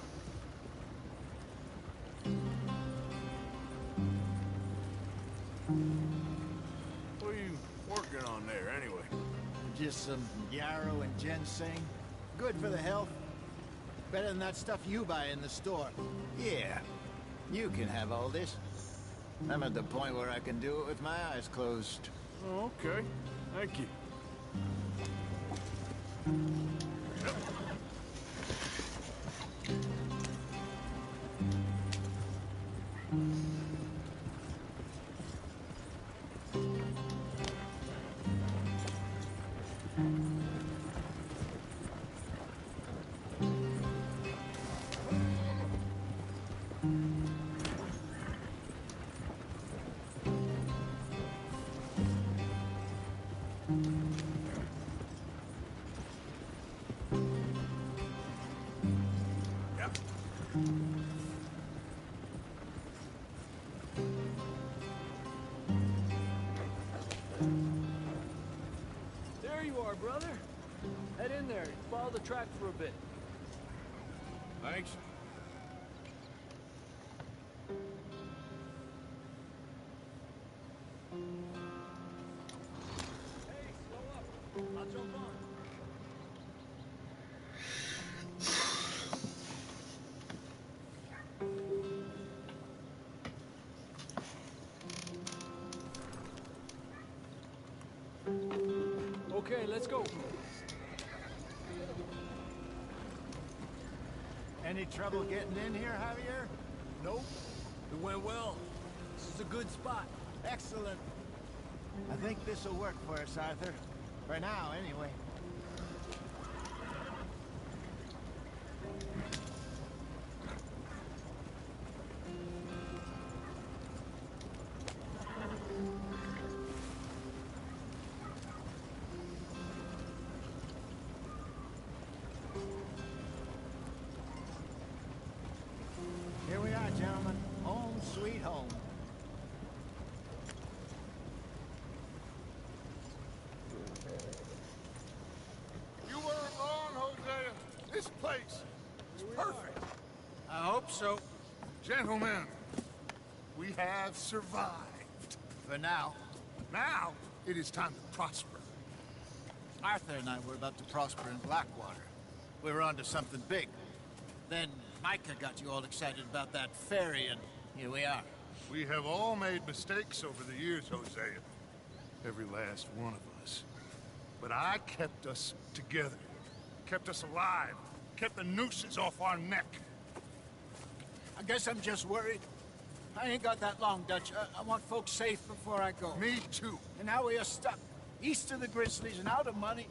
What are you working on there, anyway? Just some yarrow and ginseng. Good for the health. Better than that stuff you buy in the store. Yeah, you can have all this. I'm at the point where I can do it with my eyes closed. Oh, okay. Thank you. There you are, brother. Head in there. Follow the track for a bit. Thanks. let's go. Any trouble getting in here, Javier? Nope. It went well. This is a good spot. Excellent. I think this will work for us, Arthur. For now, anyway. Here we are, gentlemen. Home sweet home. You weren't wrong, Hosea. This place is perfect. I hope so. Gentlemen, we have survived. For now. Now, it is time to prosper. Arthur and I were about to prosper in Blackwater. We were onto something big. Then Micah got you all excited about that ferry, and here we are. We have all made mistakes over the years, Hosea. Every last one of us. But I kept us together. Kept us alive. Kept the nooses off our neck. I guess I'm just worried. I ain't got that long, Dutch. I want folks safe before I go. Me too. And now we are stuck, east of the Grizzlies and out of money,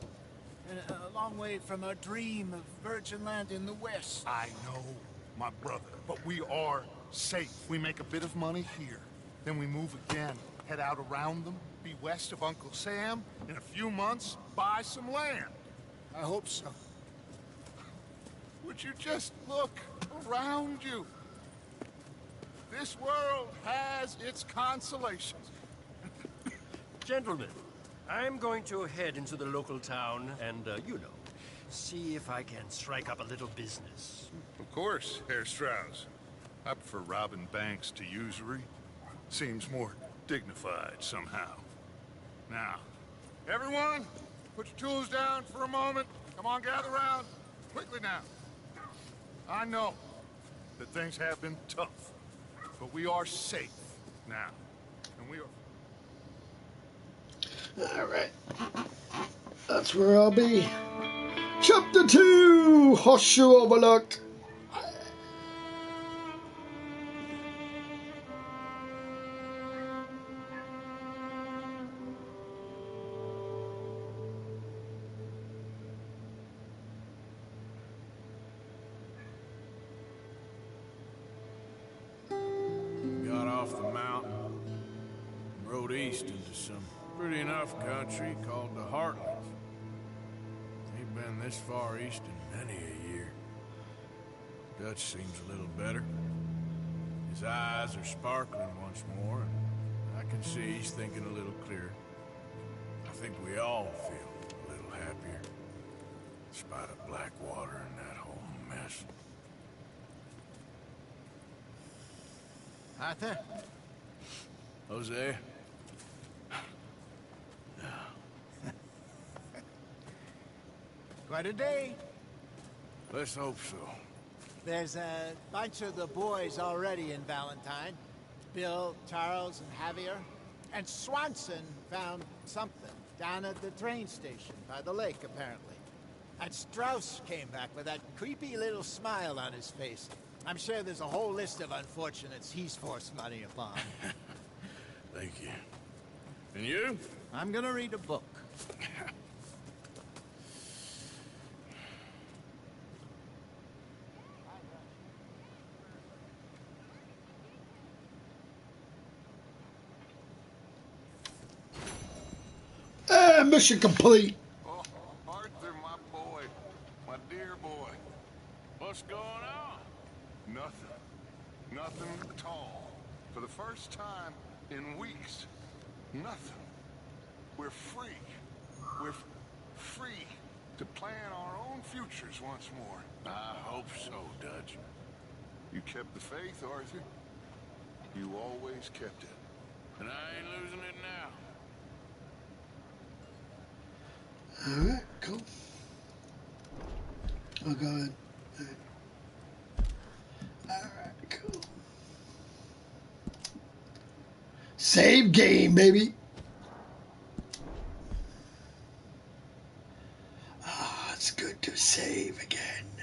and a long way from our dream of virgin land in the west. I know, my brother, but we are safe. We make a bit of money here, then we move again, head out around them, be west of Uncle Sam, in a few months, buy some land. I hope so. Would you just look around you? This world has its consolations. Gentlemen, I'm going to head into the local town and, you know, see if I can strike up a little business. Of course, Herr Strauss. I prefer robbing banks to usury. Seems more dignified somehow. Now, everyone, put your tools down for a moment. Come on, gather round. Quickly now. I know that things have been tough, but we are safe now. And we are... Alright. That's where I'll be. Chapter 2! Horseshoe Overlook. Got off the mountain, rode east into some pretty enough country called the Heartlands. Ain't been this far east in many a year. Dutch seems a little better. His eyes are sparkling once more, and I can see he's thinking a little clearer. I think we all feel a little happier, in spite of Blackwater and that whole mess. Arthur? Jose? Quite a day. Let's hope so. There's a bunch of the boys already in Valentine. Bill, Charles, and Javier. And Swanson found something down at the train station by the lake, apparently. And Strauss came back with that creepy little smile on his face. I'm sure there's a whole list of unfortunates he's forced money upon. Thank you. And you? I'm gonna read a book. Mission complete. Oh, Arthur, my boy. My dear boy. What's going on? Nothing. Nothing at all. For the first time in weeks. Nothing. We're free. We're free to plan our own futures once more. I hope so, Dutch. You kept the faith, Arthur. You always kept it. And I ain't losing it now. Alright, cool. Oh, go ahead. Alright, cool. Save game, baby. feels good to save again.